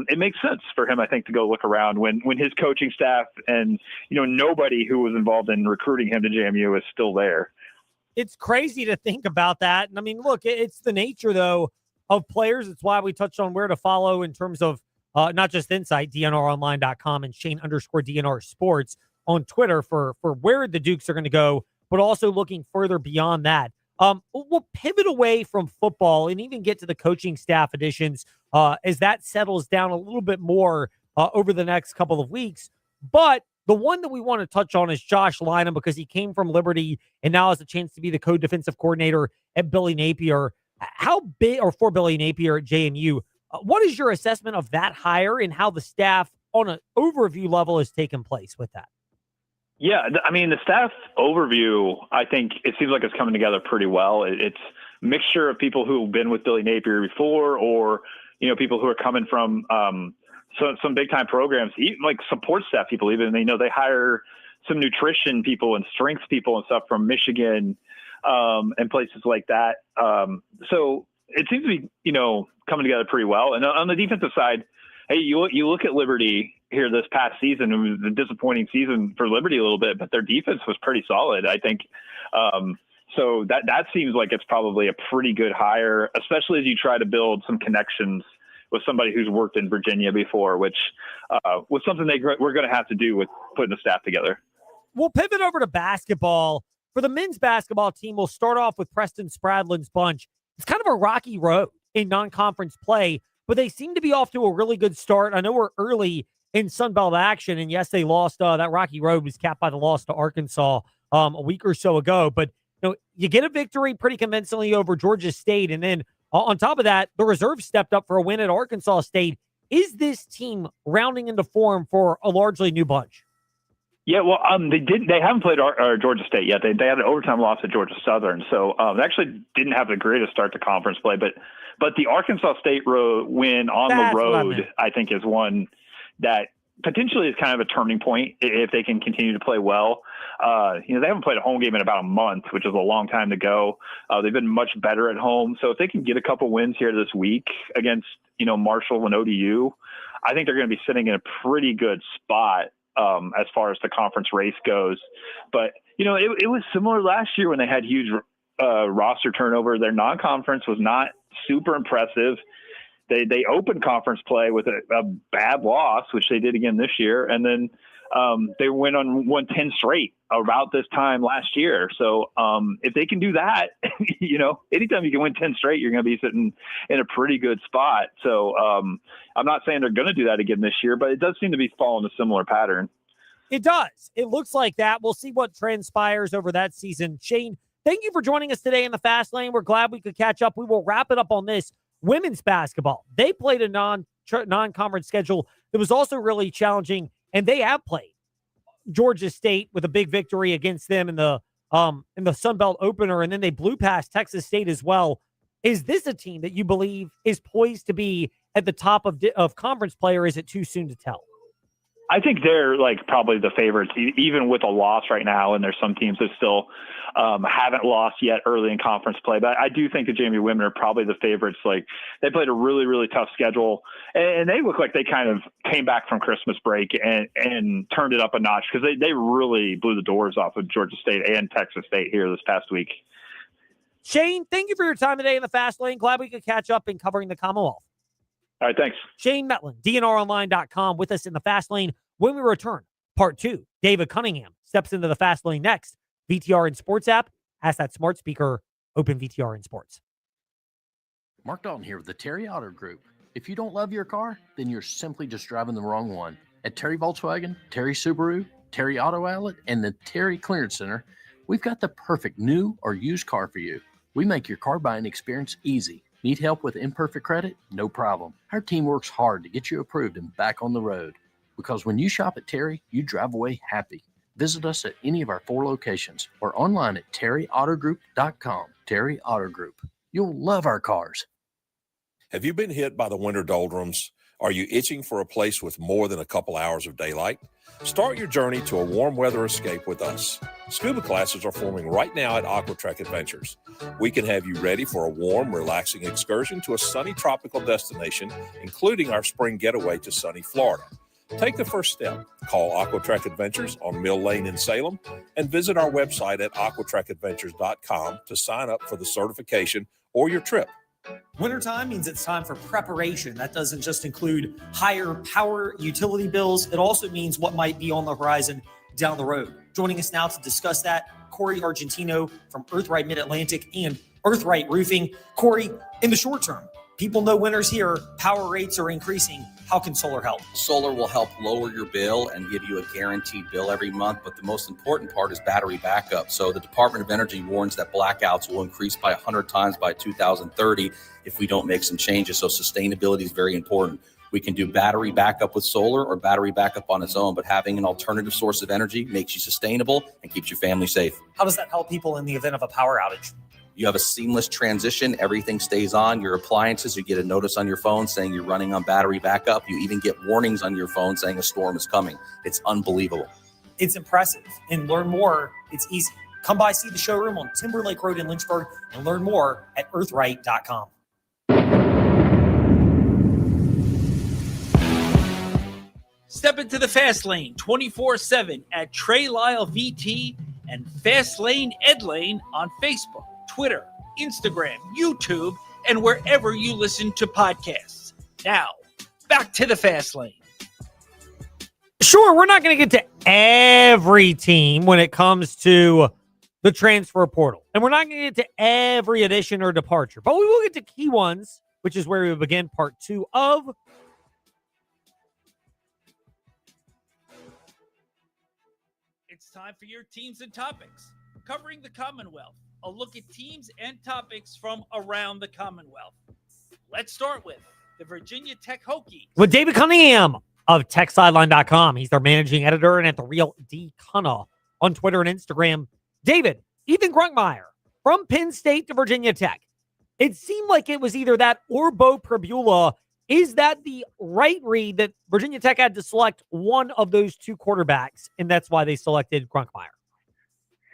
It makes sense for him, I think, to go look around when his coaching staff and, nobody who was involved in recruiting him to JMU is still there. It's crazy to think about that. And I mean, look, it's the nature, though, of players. It's why we touched on where to follow in terms of not just Insight, DNRonline.com, and Shane_DNR Sports on Twitter for where the Dukes are going to go, but also looking further beyond that. We'll pivot away from football and even get to the coaching staff additions as that settles down a little bit more over the next couple of weeks. But the one that we want to touch on is Josh Lynham, because he came from Liberty and now has a chance to be the co-defensive coordinator at Billy Napier. For Billy Napier at JMU. What is your assessment of that hire and how the staff on an overview level has taken place with that? Yeah, I mean, the staff overview, I think it seems like it's coming together pretty well. It's a mixture of people who've been with Billy Napier before, or, people who are coming from some big time programs, even like support staff people, even, they hire some nutrition people and strength people and stuff from Michigan and places like that. So it seems to be, coming together pretty well. And on the defensive side, hey, you look at Liberty here this past season. It was a disappointing season for Liberty a little bit, but their defense was pretty solid, I think. So that seems like it's probably a pretty good hire, especially as you try to build some connections with somebody who's worked in Virginia before, which was something we're going to have to do with putting the staff together. We'll pivot over to basketball. For the men's basketball team, we'll start off with Preston Spradlin's bunch. It's kind of a rocky road in non-conference play, but they seem to be off to a really good start. I know we're early in Sun Belt action, and yes, they lost. That rocky road was capped by the loss to Arkansas a week or so ago. But you get a victory pretty convincingly over Georgia State, and then on top of that, the reserves stepped up for a win at Arkansas State. Is this team rounding into form for a largely new bunch? Yeah, well, they haven't played Georgia State yet. They had an overtime loss at Georgia Southern, so they actually didn't have the greatest start to conference play. But the Arkansas State win on That's the what I road, meant. I think, is one that potentially is kind of a turning point if they can continue to play well. They haven't played a home game in about a month, which is a long time to go. They've been much better at home, so if they can get a couple wins here this week against Marshall and ODU, I think they're going to be sitting in a pretty good spot as far as the conference race goes. But, it was similar last year when they had huge roster turnover. Their non-conference was not super impressive. They opened conference play with a bad loss, which they did again this year. And then they won 10 straight about this time last year. So if they can do that, anytime you can win 10 straight, you're going to be sitting in a pretty good spot. So I'm not saying they're going to do that again this year, but it does seem to be following a similar pattern. It does. It looks like that. We'll see what transpires over that season. Shane, thank you for joining us today in the Fast Lane. We're glad we could catch up. We will wrap it up on this. Women's basketball. They played a non-conference schedule that was also really challenging, and they have played Georgia State with a big victory against them in the Sun Belt opener, and then they blew past Texas State as well. Is this a team that you believe is poised to be at the top of conference play, or is it too soon to tell? I think they're probably the favorites, even with a loss right now. And there's some teams that still haven't lost yet early in conference play. But I do think the JMU women are probably the favorites. They played a really, really tough schedule, and they look like they kind of came back from Christmas break and turned it up a notch, because they really blew the doors off of Georgia State and Texas State here this past week. Shane, thank you for your time today in the Fast Lane. Glad we could catch up in covering the Commonwealth. All right, thanks. Shane Metlin, DNRonline.com, with us in the Fast Lane. When we return, part 2, David Cunningham steps into the Fast Lane next. VTRN Sports app has that smart speaker, open VTRN Sports. Mark Dalton here with the Terry Auto Group. If you don't love your car, then you're simply just driving the wrong one. At Terry Volkswagen, Terry Subaru, Terry Auto Outlet, and the Terry Clearance Center, we've got the perfect new or used car for you. We make your car buying experience easy. Need help with imperfect credit? No problem. Our team works hard to get you approved and back on the road. Because when you shop at Terry, you drive away happy. Visit us at any of our 4 locations or online at terryautogroup.com. Terry Auto Group. You'll love our cars. Have you been hit by the winter doldrums? Are you itching for a place with more than a couple hours of daylight? Start your journey to a warm weather escape with us. Scuba classes are forming right now at Aquatrek Adventures. We can have you ready for a warm, relaxing excursion to a sunny tropical destination, including our spring getaway to sunny Florida. Take the first step. Call Aquatrek Adventures on Mill Lane in Salem and visit our website at aquatrekadventures.com to sign up for the certification or your trip. Wintertime means it's time for preparation. That doesn't just include higher power utility bills. It also means what might be on the horizon down the road. Joining us now to discuss that, Corey Argentino from Earthright Mid-Atlantic and Earthright Roofing. Corey, in the short term, people know winter's here, power rates are increasing. How can solar help? Solar will help lower your bill and give you a guaranteed bill every month, but the most important part is battery backup. So the Department of Energy warns that blackouts will increase by 100 times by 2030 if we don't make some changes. So sustainability is very important. We can do battery backup with solar or battery backup on its own, but having an alternative source of energy makes you sustainable and keeps your family safe. How does that help people in the event of a power outage? You have a seamless transition. Everything stays on. Your appliances, you get a notice on your phone saying you're running on battery backup. You even get warnings on your phone saying a storm is coming. It's unbelievable. It's impressive. And learn more, it's easy. Come by, see the showroom on Timberlake Road in Lynchburg, and learn more at earthright.com. Step into the Fast Lane 24/7 at Trey Lyle VT and Fast Lane Ed Lane on Facebook, Twitter, Instagram, YouTube, and wherever you listen to podcasts. Now, back to the Fast Lane. Sure, we're not going to get to every team when it comes to the transfer portal. And we're not going to get to every addition or departure. But we will get to key ones, which is where we begin part 2 of It's time for your teams and topics. Covering the Commonwealth, a look at teams and topics from around the Commonwealth. Let's start with the Virginia Tech Hokies. with David Cunningham of TechSideline.com. He's their managing editor and at The Real D. Cunna on Twitter and Instagram. David, Ethan Grunkmeyer from Penn State to Virginia Tech. It seemed like it was either that or Bo Pribula. Is that the right read that Virginia Tech had to select one of those two quarterbacks, and that's why they selected Grunkmeyer?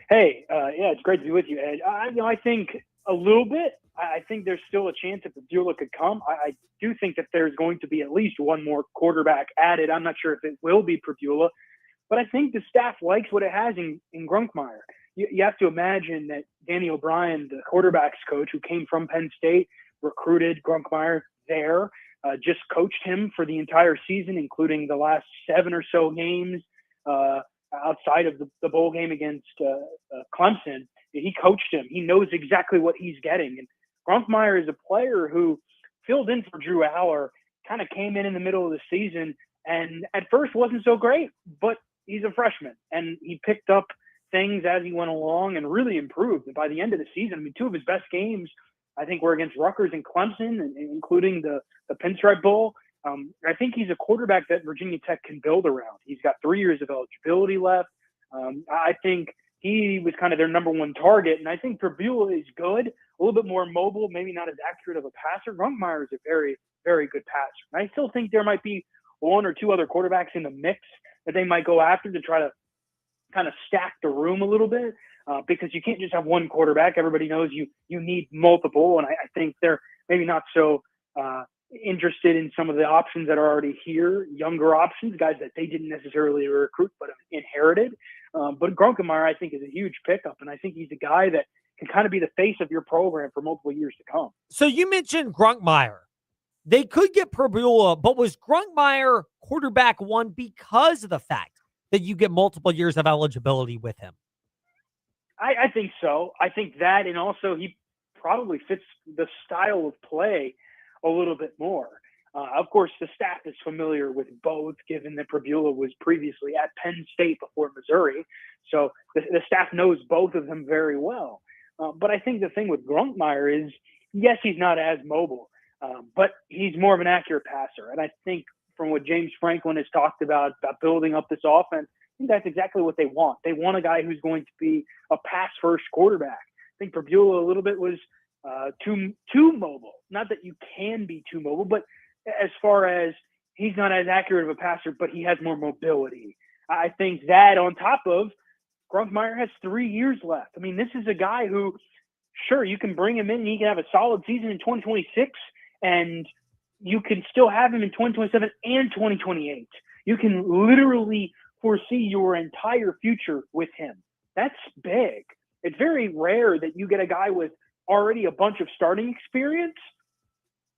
Hey, yeah, it's great to be with you, Ed. I think a little bit. I think there's still a chance that Pribula could come. I do think that there's going to be at least one more quarterback added. I'm not sure if it will be Pribula, but I think the staff likes what it has in Grunkmeyer. You have to imagine that Danny O'Brien, the quarterback's coach who came from Penn State, recruited Grunkmeyer there, just coached him for the entire season, including the last 7 or so games outside of the bowl game against Clemson. He coached him. He knows exactly what he's getting. And Grunkmeyer is a player who filled in for Drew Aller, kind of came in the middle of the season, and at first wasn't so great, but he's a freshman, and he picked up things as he went along and really improved. And by the end of the season, I mean, 2 of his best games, I think, were against Rutgers and Clemson, including the Pinstripe Bowl. I think he's a quarterback that Virginia Tech can build around. He's got 3 years of eligibility left. I think he was kind of their number one target. And I think Pribula is good, a little bit more mobile, maybe not as accurate of a passer. Grunkmeyer is a very, very good passer. And I still think there might be 1 or 2 other quarterbacks in the mix that they might go after to try to kind of stack the room a little bit, because you can't just have one quarterback. Everybody knows you need multiple. And I think they're maybe not so interested in some of the options that are already here, younger options, guys that they didn't necessarily recruit but inherited. But Grunkmeyer, I think, is a huge pickup, and I think he's a guy that can kind of be the face of your program for multiple years to come. So you mentioned Grunkmeyer. They could get Pribula, but was Grunkmeyer quarterback 1 because of the fact that you get multiple years of eligibility with him? I think so. I think that, and also he probably fits the style of play a little bit more. Of course, the staff is familiar with both, given that Pribula was previously at Penn State before Missouri. So the staff knows both of them very well. But I think the thing with Grunkmeyer is, yes, he's not as mobile, but he's more of an accurate passer. And I think from what James Franklin has talked about building up this offense, I think that's exactly what they want. They want a guy who's going to be a pass-first quarterback. I think Pribula a little bit was too mobile. Not that you can be too mobile, but as far as he's not as accurate of a passer, but he has more mobility. I think that on top of Grunkmeyer has 3 years left. I mean, this is a guy who, sure, you can bring him in and he can have a solid season in 2026, and you can still have him in 2027 and 2028. You can literally foresee your entire future with him. That's big. It's very rare that you get a guy with already a bunch of starting experience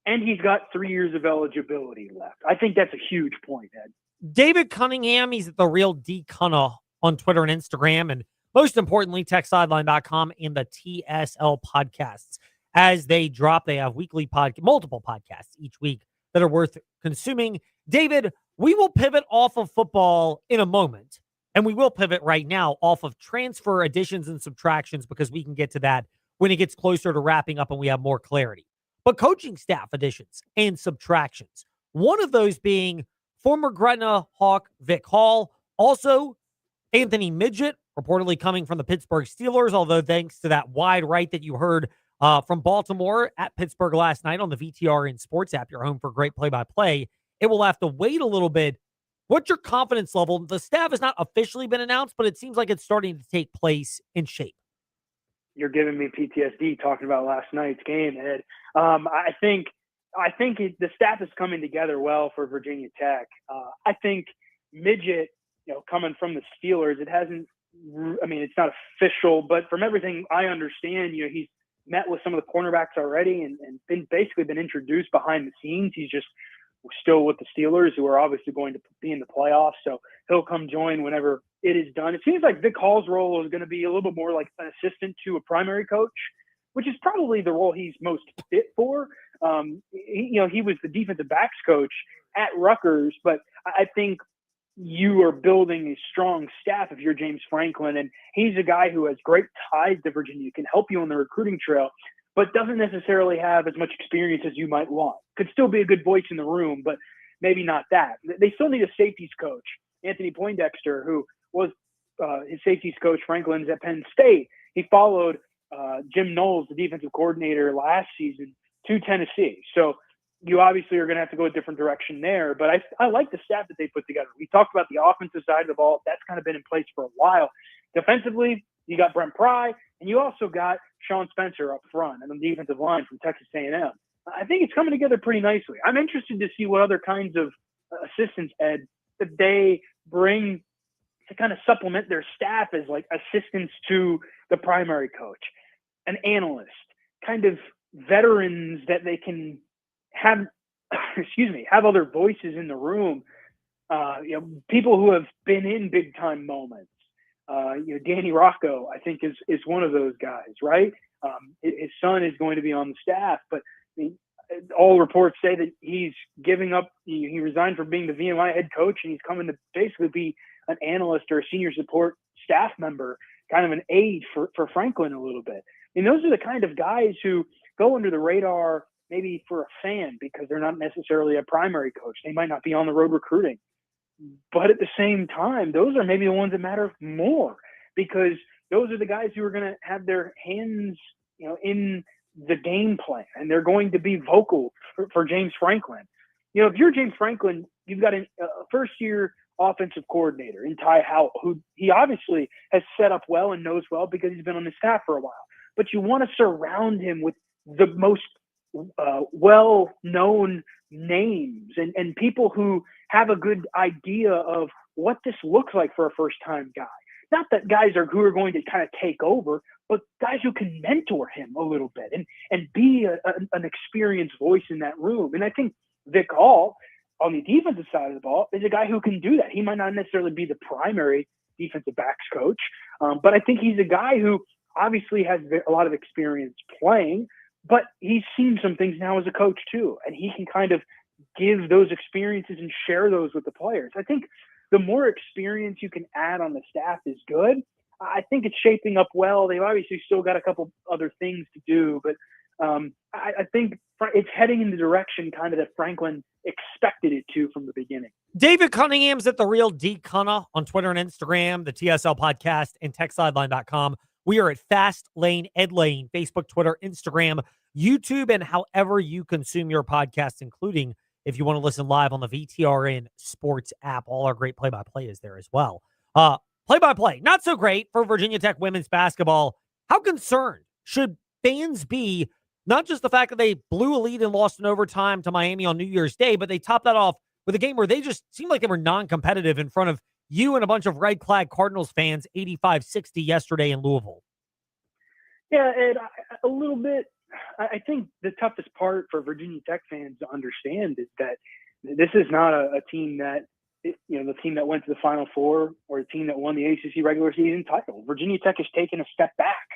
and he's got 3 years of eligibility left. I think that's a huge point, Ed. David Cunningham, he's at The Real D. Cunna on Twitter and Instagram, and most importantly, TechSideline.com and the TSL podcasts. As they drop, they have weekly multiple podcasts each week that are worth consuming. David, we will pivot off of football in a moment, and we will pivot right now off of transfer additions and subtractions because we can get to that when it gets closer to wrapping up and we have more clarity. But coaching staff additions and subtractions, one of those being former Gretna Hawk Vic Hall, also Anthony Midget, reportedly coming from the Pittsburgh Steelers, although thanks to that wide right that you heard from Baltimore at Pittsburgh last night on the VTR and Sports app, your home for great play-by-play, it will have to wait a little bit. What's your confidence level? The staff has not officially been announced, but it seems like it's starting to take place in shape. You're giving me PTSD talking about last night's game, Ed. I think the staff is coming together well for Virginia Tech. I think Midget, coming from the Steelers, it's not official, but from everything I understand, he's met with some of the cornerbacks already and been introduced behind the scenes. He's just still with the Steelers, who are obviously going to be in the playoffs. So he'll come join whenever it is done. It seems like Vic Hall's role is going to be a little bit more like an assistant to a primary coach, which is probably the role he's most fit for. He was the defensive backs coach at Rutgers, but I think you are building a strong staff if you're James Franklin, and he's a guy who has great ties to Virginia, can help you on the recruiting trail, but doesn't necessarily have as much experience as you might want. Could still be a good voice in the room, but maybe not that. They still need a safeties coach. Anthony Poindexter, who was his safeties coach, Franklin's at Penn State. He followed Jim Knowles, the defensive coordinator last season, to Tennessee. So you obviously are going to have to go a different direction there. But I like the staff that they put together. We talked about the offensive side of the ball. That's kind of been in place for a while. Defensively, you got Brent Pry, and you also got Sean Spencer up front and the defensive line from Texas A&M. I think it's coming together pretty nicely. I'm interested to see what other kinds of assistants, Ed, that they bring to kind of supplement their staff as like assistants to the primary coach, an analyst, kind of veterans that they can have, have other voices in the room. People who have been in big time moments. Danny Rocco, I think, is one of those guys, right? His son is going to be on the staff, but all reports say that he's giving up. He resigned from being the VMI head coach, and he's coming to basically be an analyst or a senior support staff member, kind of an aide for Franklin a little bit. And those are the kind of guys who go under the radar maybe for a fan because they're not necessarily a primary coach. They might not be on the road recruiting. But at the same time, those are maybe the ones that matter more because those are the guys who are going to have their hands, in the game plan, and they're going to be vocal for James Franklin. If you're James Franklin, you've got a first-year offensive coordinator in Ty Howell, who he obviously has set up well and knows well because he's been on the staff for a while. But you want to surround him with the most well-known names and people who have a good idea of what this looks like for a first-time guy. Not that guys who are going to kind of take over, but guys who can mentor him a little bit and be an experienced voice in that room. And I think Vic Hall, on the defensive side of the ball, is a guy who can do that. He might not necessarily be the primary defensive backs coach, but I think he's a guy who obviously has a lot of experience playing, but he's seen some things now as a coach too, and he can kind of give those experiences and share those with the players. I think the more experience you can add on the staff is good. I think it's shaping up well. They've obviously still got a couple other things to do, but I think it's heading in the direction kind of that Franklin expected it to from the beginning. David Cunningham's at The Real D Cunna on Twitter and Instagram, the TSL podcast, and TechSideline.com. We are at Fast Lane, Ed Lane, Facebook, Twitter, Instagram, YouTube, and however you consume your podcast, including if you want to listen live on the VTRN Sports app. All our great play-by-play is there as well. Play-by-play, not so great for Virginia Tech women's basketball. How concerned should fans be, not just the fact that they blew a lead and lost in overtime to Miami on New Year's Day, but they topped that off with a game where they just seemed like they were non-competitive in front of you and a bunch of red-clad Cardinals fans, 85-60 yesterday in Louisville. Yeah, Ed, a little bit. I think the toughest part for Virginia Tech fans to understand is that this is not a team that, the team that went to the Final Four or a team that won the ACC regular season title. Virginia Tech has taken a step back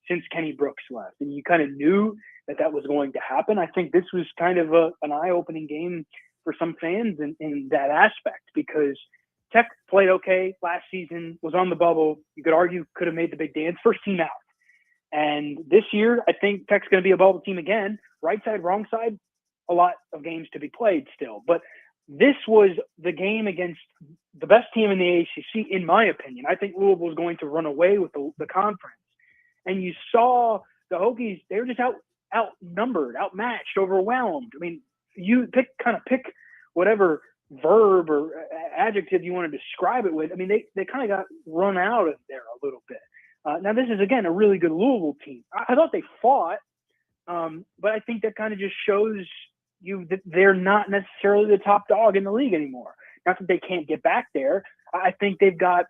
since Kenny Brooks left, and you kind of knew that was going to happen. I think this was kind of an eye-opening game for some fans in that aspect because Tech played okay last season, was on the bubble. You could argue could have made the big dance, first team out. And this year, I think Tech's going to be a bubble team again. Right side, wrong side, a lot of games to be played still. But this was the game against the best team in the ACC, in my opinion. I think Louisville was going to run away with the conference. And you saw the Hokies, they were just outnumbered, outmatched, overwhelmed. I mean, you pick whatever verb or adjective you want to describe it with. I mean, they kind of got run out of there a little bit. Now, this is, again, a really good Louisville team. I thought they fought, but I think that kind of just shows you that they're not necessarily the top dog in the league anymore. Not that they can't get back there. I think they've got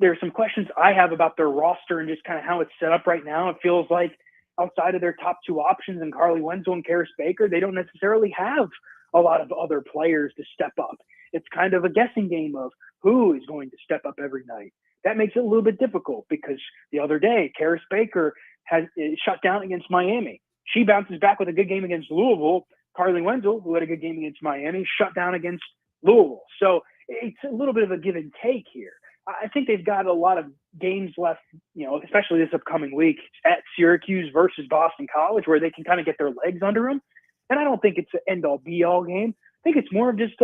there are some questions I have about their roster and just kind of how it's set up right now. It feels like outside of their top two options and Carly Wenzel and Karis Baker, they don't necessarily have a lot of other players to step up. It's kind of a guessing game of who is going to step up every night. That makes it a little bit difficult because the other day, Karis Baker has shut down against Miami. She bounces back with a good game against Louisville. Carly Wenzel, who had a good game against Miami, shut down against Louisville. So it's a little bit of a give and take here. I think they've got a lot of games left, especially this upcoming week at Syracuse versus Boston College, where they can kind of get their legs under them. And I don't think it's an end-all, be-all game, think it's more of just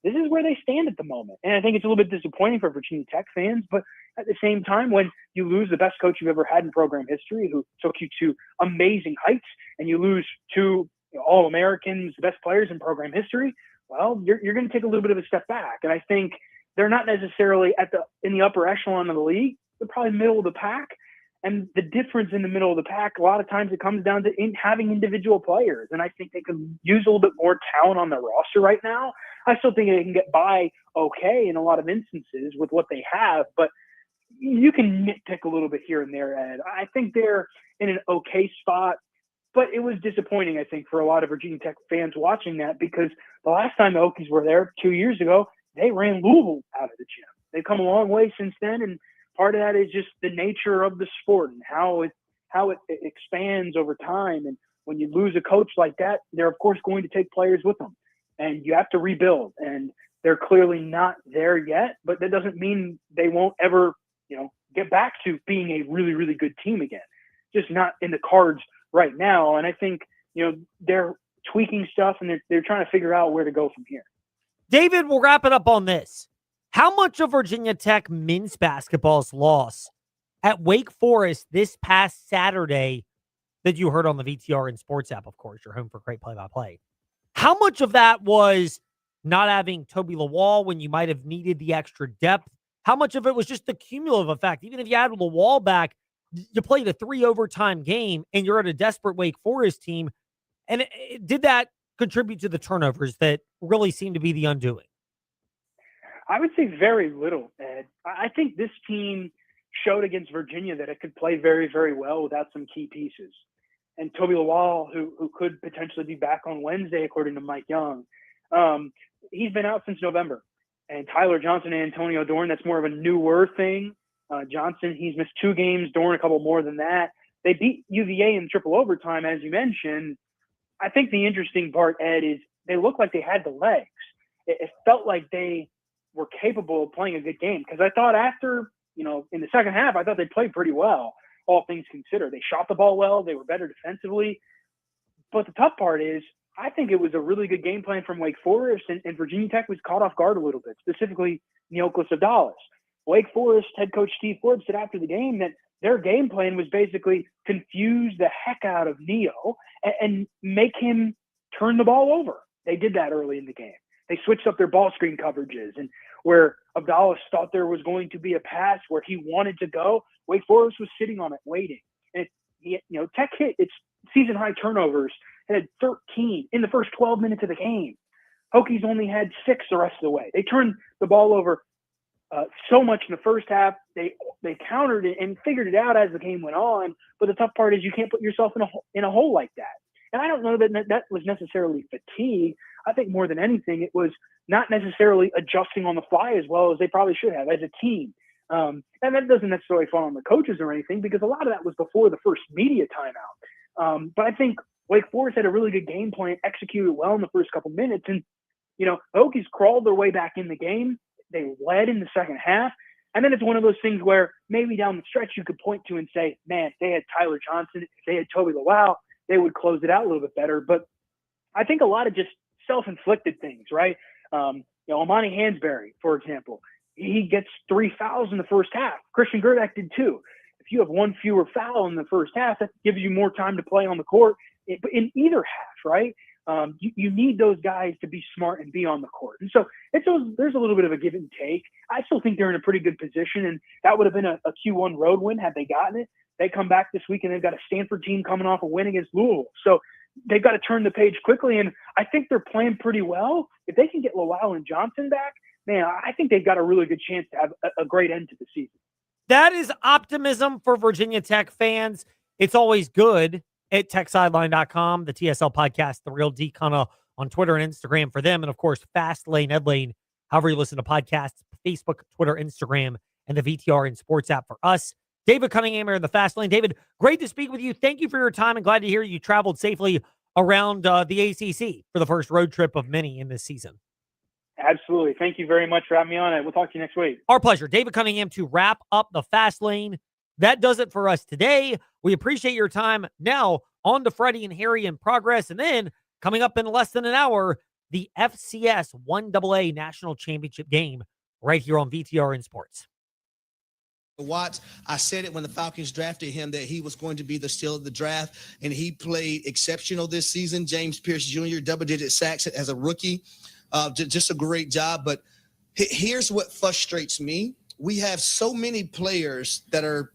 this is where they stand at the moment. And I think it's a little bit disappointing for Virginia Tech fans, but at the same time, when you lose the best coach you've ever had in program history, who took you to amazing heights, and you lose two All-Americans, the best players in program history, well, you're going to take a little bit of a step back. And I think they're not necessarily in the upper echelon of the league. They're probably middle of the pack. And the difference in the middle of the pack, a lot of times it comes down to having individual players. And I think they could use a little bit more talent on their roster right now. I still think they can get by okay in a lot of instances with what they have, but you can nitpick a little bit here and there, Ed. I think they're in an okay spot, but it was disappointing, I think, for a lot of Virginia Tech fans watching that, because the last time the Hokies were there 2 years ago, they ran Louisville out of the gym. They've come a long way since then, and part of that is just the nature of the sport and how it expands over time. And when you lose a coach like that, they're of course going to take players with them, and you have to rebuild. And they're clearly not there yet, but that doesn't mean they won't ever, get back to being a really, really good team again. Just not in the cards right now. And I think, they're tweaking stuff, and they're trying to figure out where to go from here. David, we'll wrap it up on this. How much of Virginia Tech men's basketball's loss at Wake Forest this past Saturday that you heard on the VTR and Sports app, of course, your home for great play-by-play, how much of that was not having Toby Lawal when you might have needed the extra depth? How much of it was just the cumulative effect? Even if you had Lawal back, you played a 3 overtime game and you're at a desperate Wake Forest team. And did that contribute to the turnovers that really seem to be the undoing? I would say very little, Ed. I think this team showed against Virginia that it could play very, very well without some key pieces. And Toby Lawal, who could potentially be back on Wednesday, according to Mike Young, he's been out since November. And Tyler Johnson and Antonio Dorn, that's more of a newer thing. Johnson, he's missed 2 games, Dorn a couple more than that. They beat UVA in triple overtime, as you mentioned. I think the interesting part, Ed, is they looked like they had the legs. It felt like they were capable of playing a good game, because I thought after, in the second half, I thought they played pretty well, all things considered. They shot the ball well. They were better defensively. But the tough part is, I think it was a really good game plan from Wake Forest, and Virginia Tech was caught off guard a little bit, specifically Neoclis Adalis. Wake Forest head coach Steve Forbes said after the game that their game plan was basically confuse the heck out of Neo and make him turn the ball over. They did that early in the game. They switched up their ball screen coverages, and where Abdallah thought there was going to be a pass where he wanted to go, Wake Forest was sitting on it waiting. And Tech hit its season high turnovers and had 13 in the first 12 minutes of the game. Hokies only had 6 the rest of the way. They turned the ball over so much in the first half. They countered it and figured it out as the game went on. But the tough part is you can't put yourself in a hole like that. And I don't know that was necessarily fatigue. I think more than anything, it was not necessarily adjusting on the fly as well as they probably should have as a team. And that doesn't necessarily fall on the coaches or anything, because a lot of that was before the first media timeout. But I think Wake Forest had a really good game plan, executed well in the first couple minutes. And, the Hokies crawled their way back in the game. They led in the second half. And then it's one of those things where maybe down the stretch you could point to and say, man, if they had Tyler Johnson, if they had Toby Lawal, they would close it out a little bit better. But I think a lot of just self-inflicted things, right? Amani Hansberry, for example, he gets 3 fouls in the first half. Christian Gerdak did too. If you have 1 fewer foul in the first half, that gives you more time to play on the court in either half, right? You need those guys to be smart and be on the court. And so there's a little bit of a give and take. I still think they're in a pretty good position, and that would have been a Q1 road win had they gotten it. They come back this week, and they've got a Stanford team coming off a win against Louisville. So they've got to turn the page quickly, and I think they're playing pretty well. If they can get Lawal and Johnson back, man, I think they've got a really good chance to have a great end to the season. That is optimism for Virginia Tech fans. It's always good at techsideline.com, the TSL podcast, The Real D Cunna on Twitter and Instagram for them. And, of course, Fast Lane, Ed Lane, however you listen to podcasts, Facebook, Twitter, Instagram, and the VTR and Sports app for us. David Cunningham here in the Fast Lane. David, great to speak with you. Thank you for your time, and glad to hear you traveled safely around the ACC for the first road trip of many in this season. Absolutely. Thank you very much for having me on it. We'll talk to you next week. Our pleasure. David Cunningham to wrap up the Fast Lane. That does it for us today. We appreciate your time. Now, on to Freddie and Harry in progress. And then, coming up in less than an hour, the FCS 1AA National Championship game right here on VTRN Sports. Watts, I said it when the Falcons drafted him that he was going to be the steal of the draft, and he played exceptional this season. James Pierce Jr., double-digit sacks as a rookie. Just a great job. But here's what frustrates me. We have so many players that are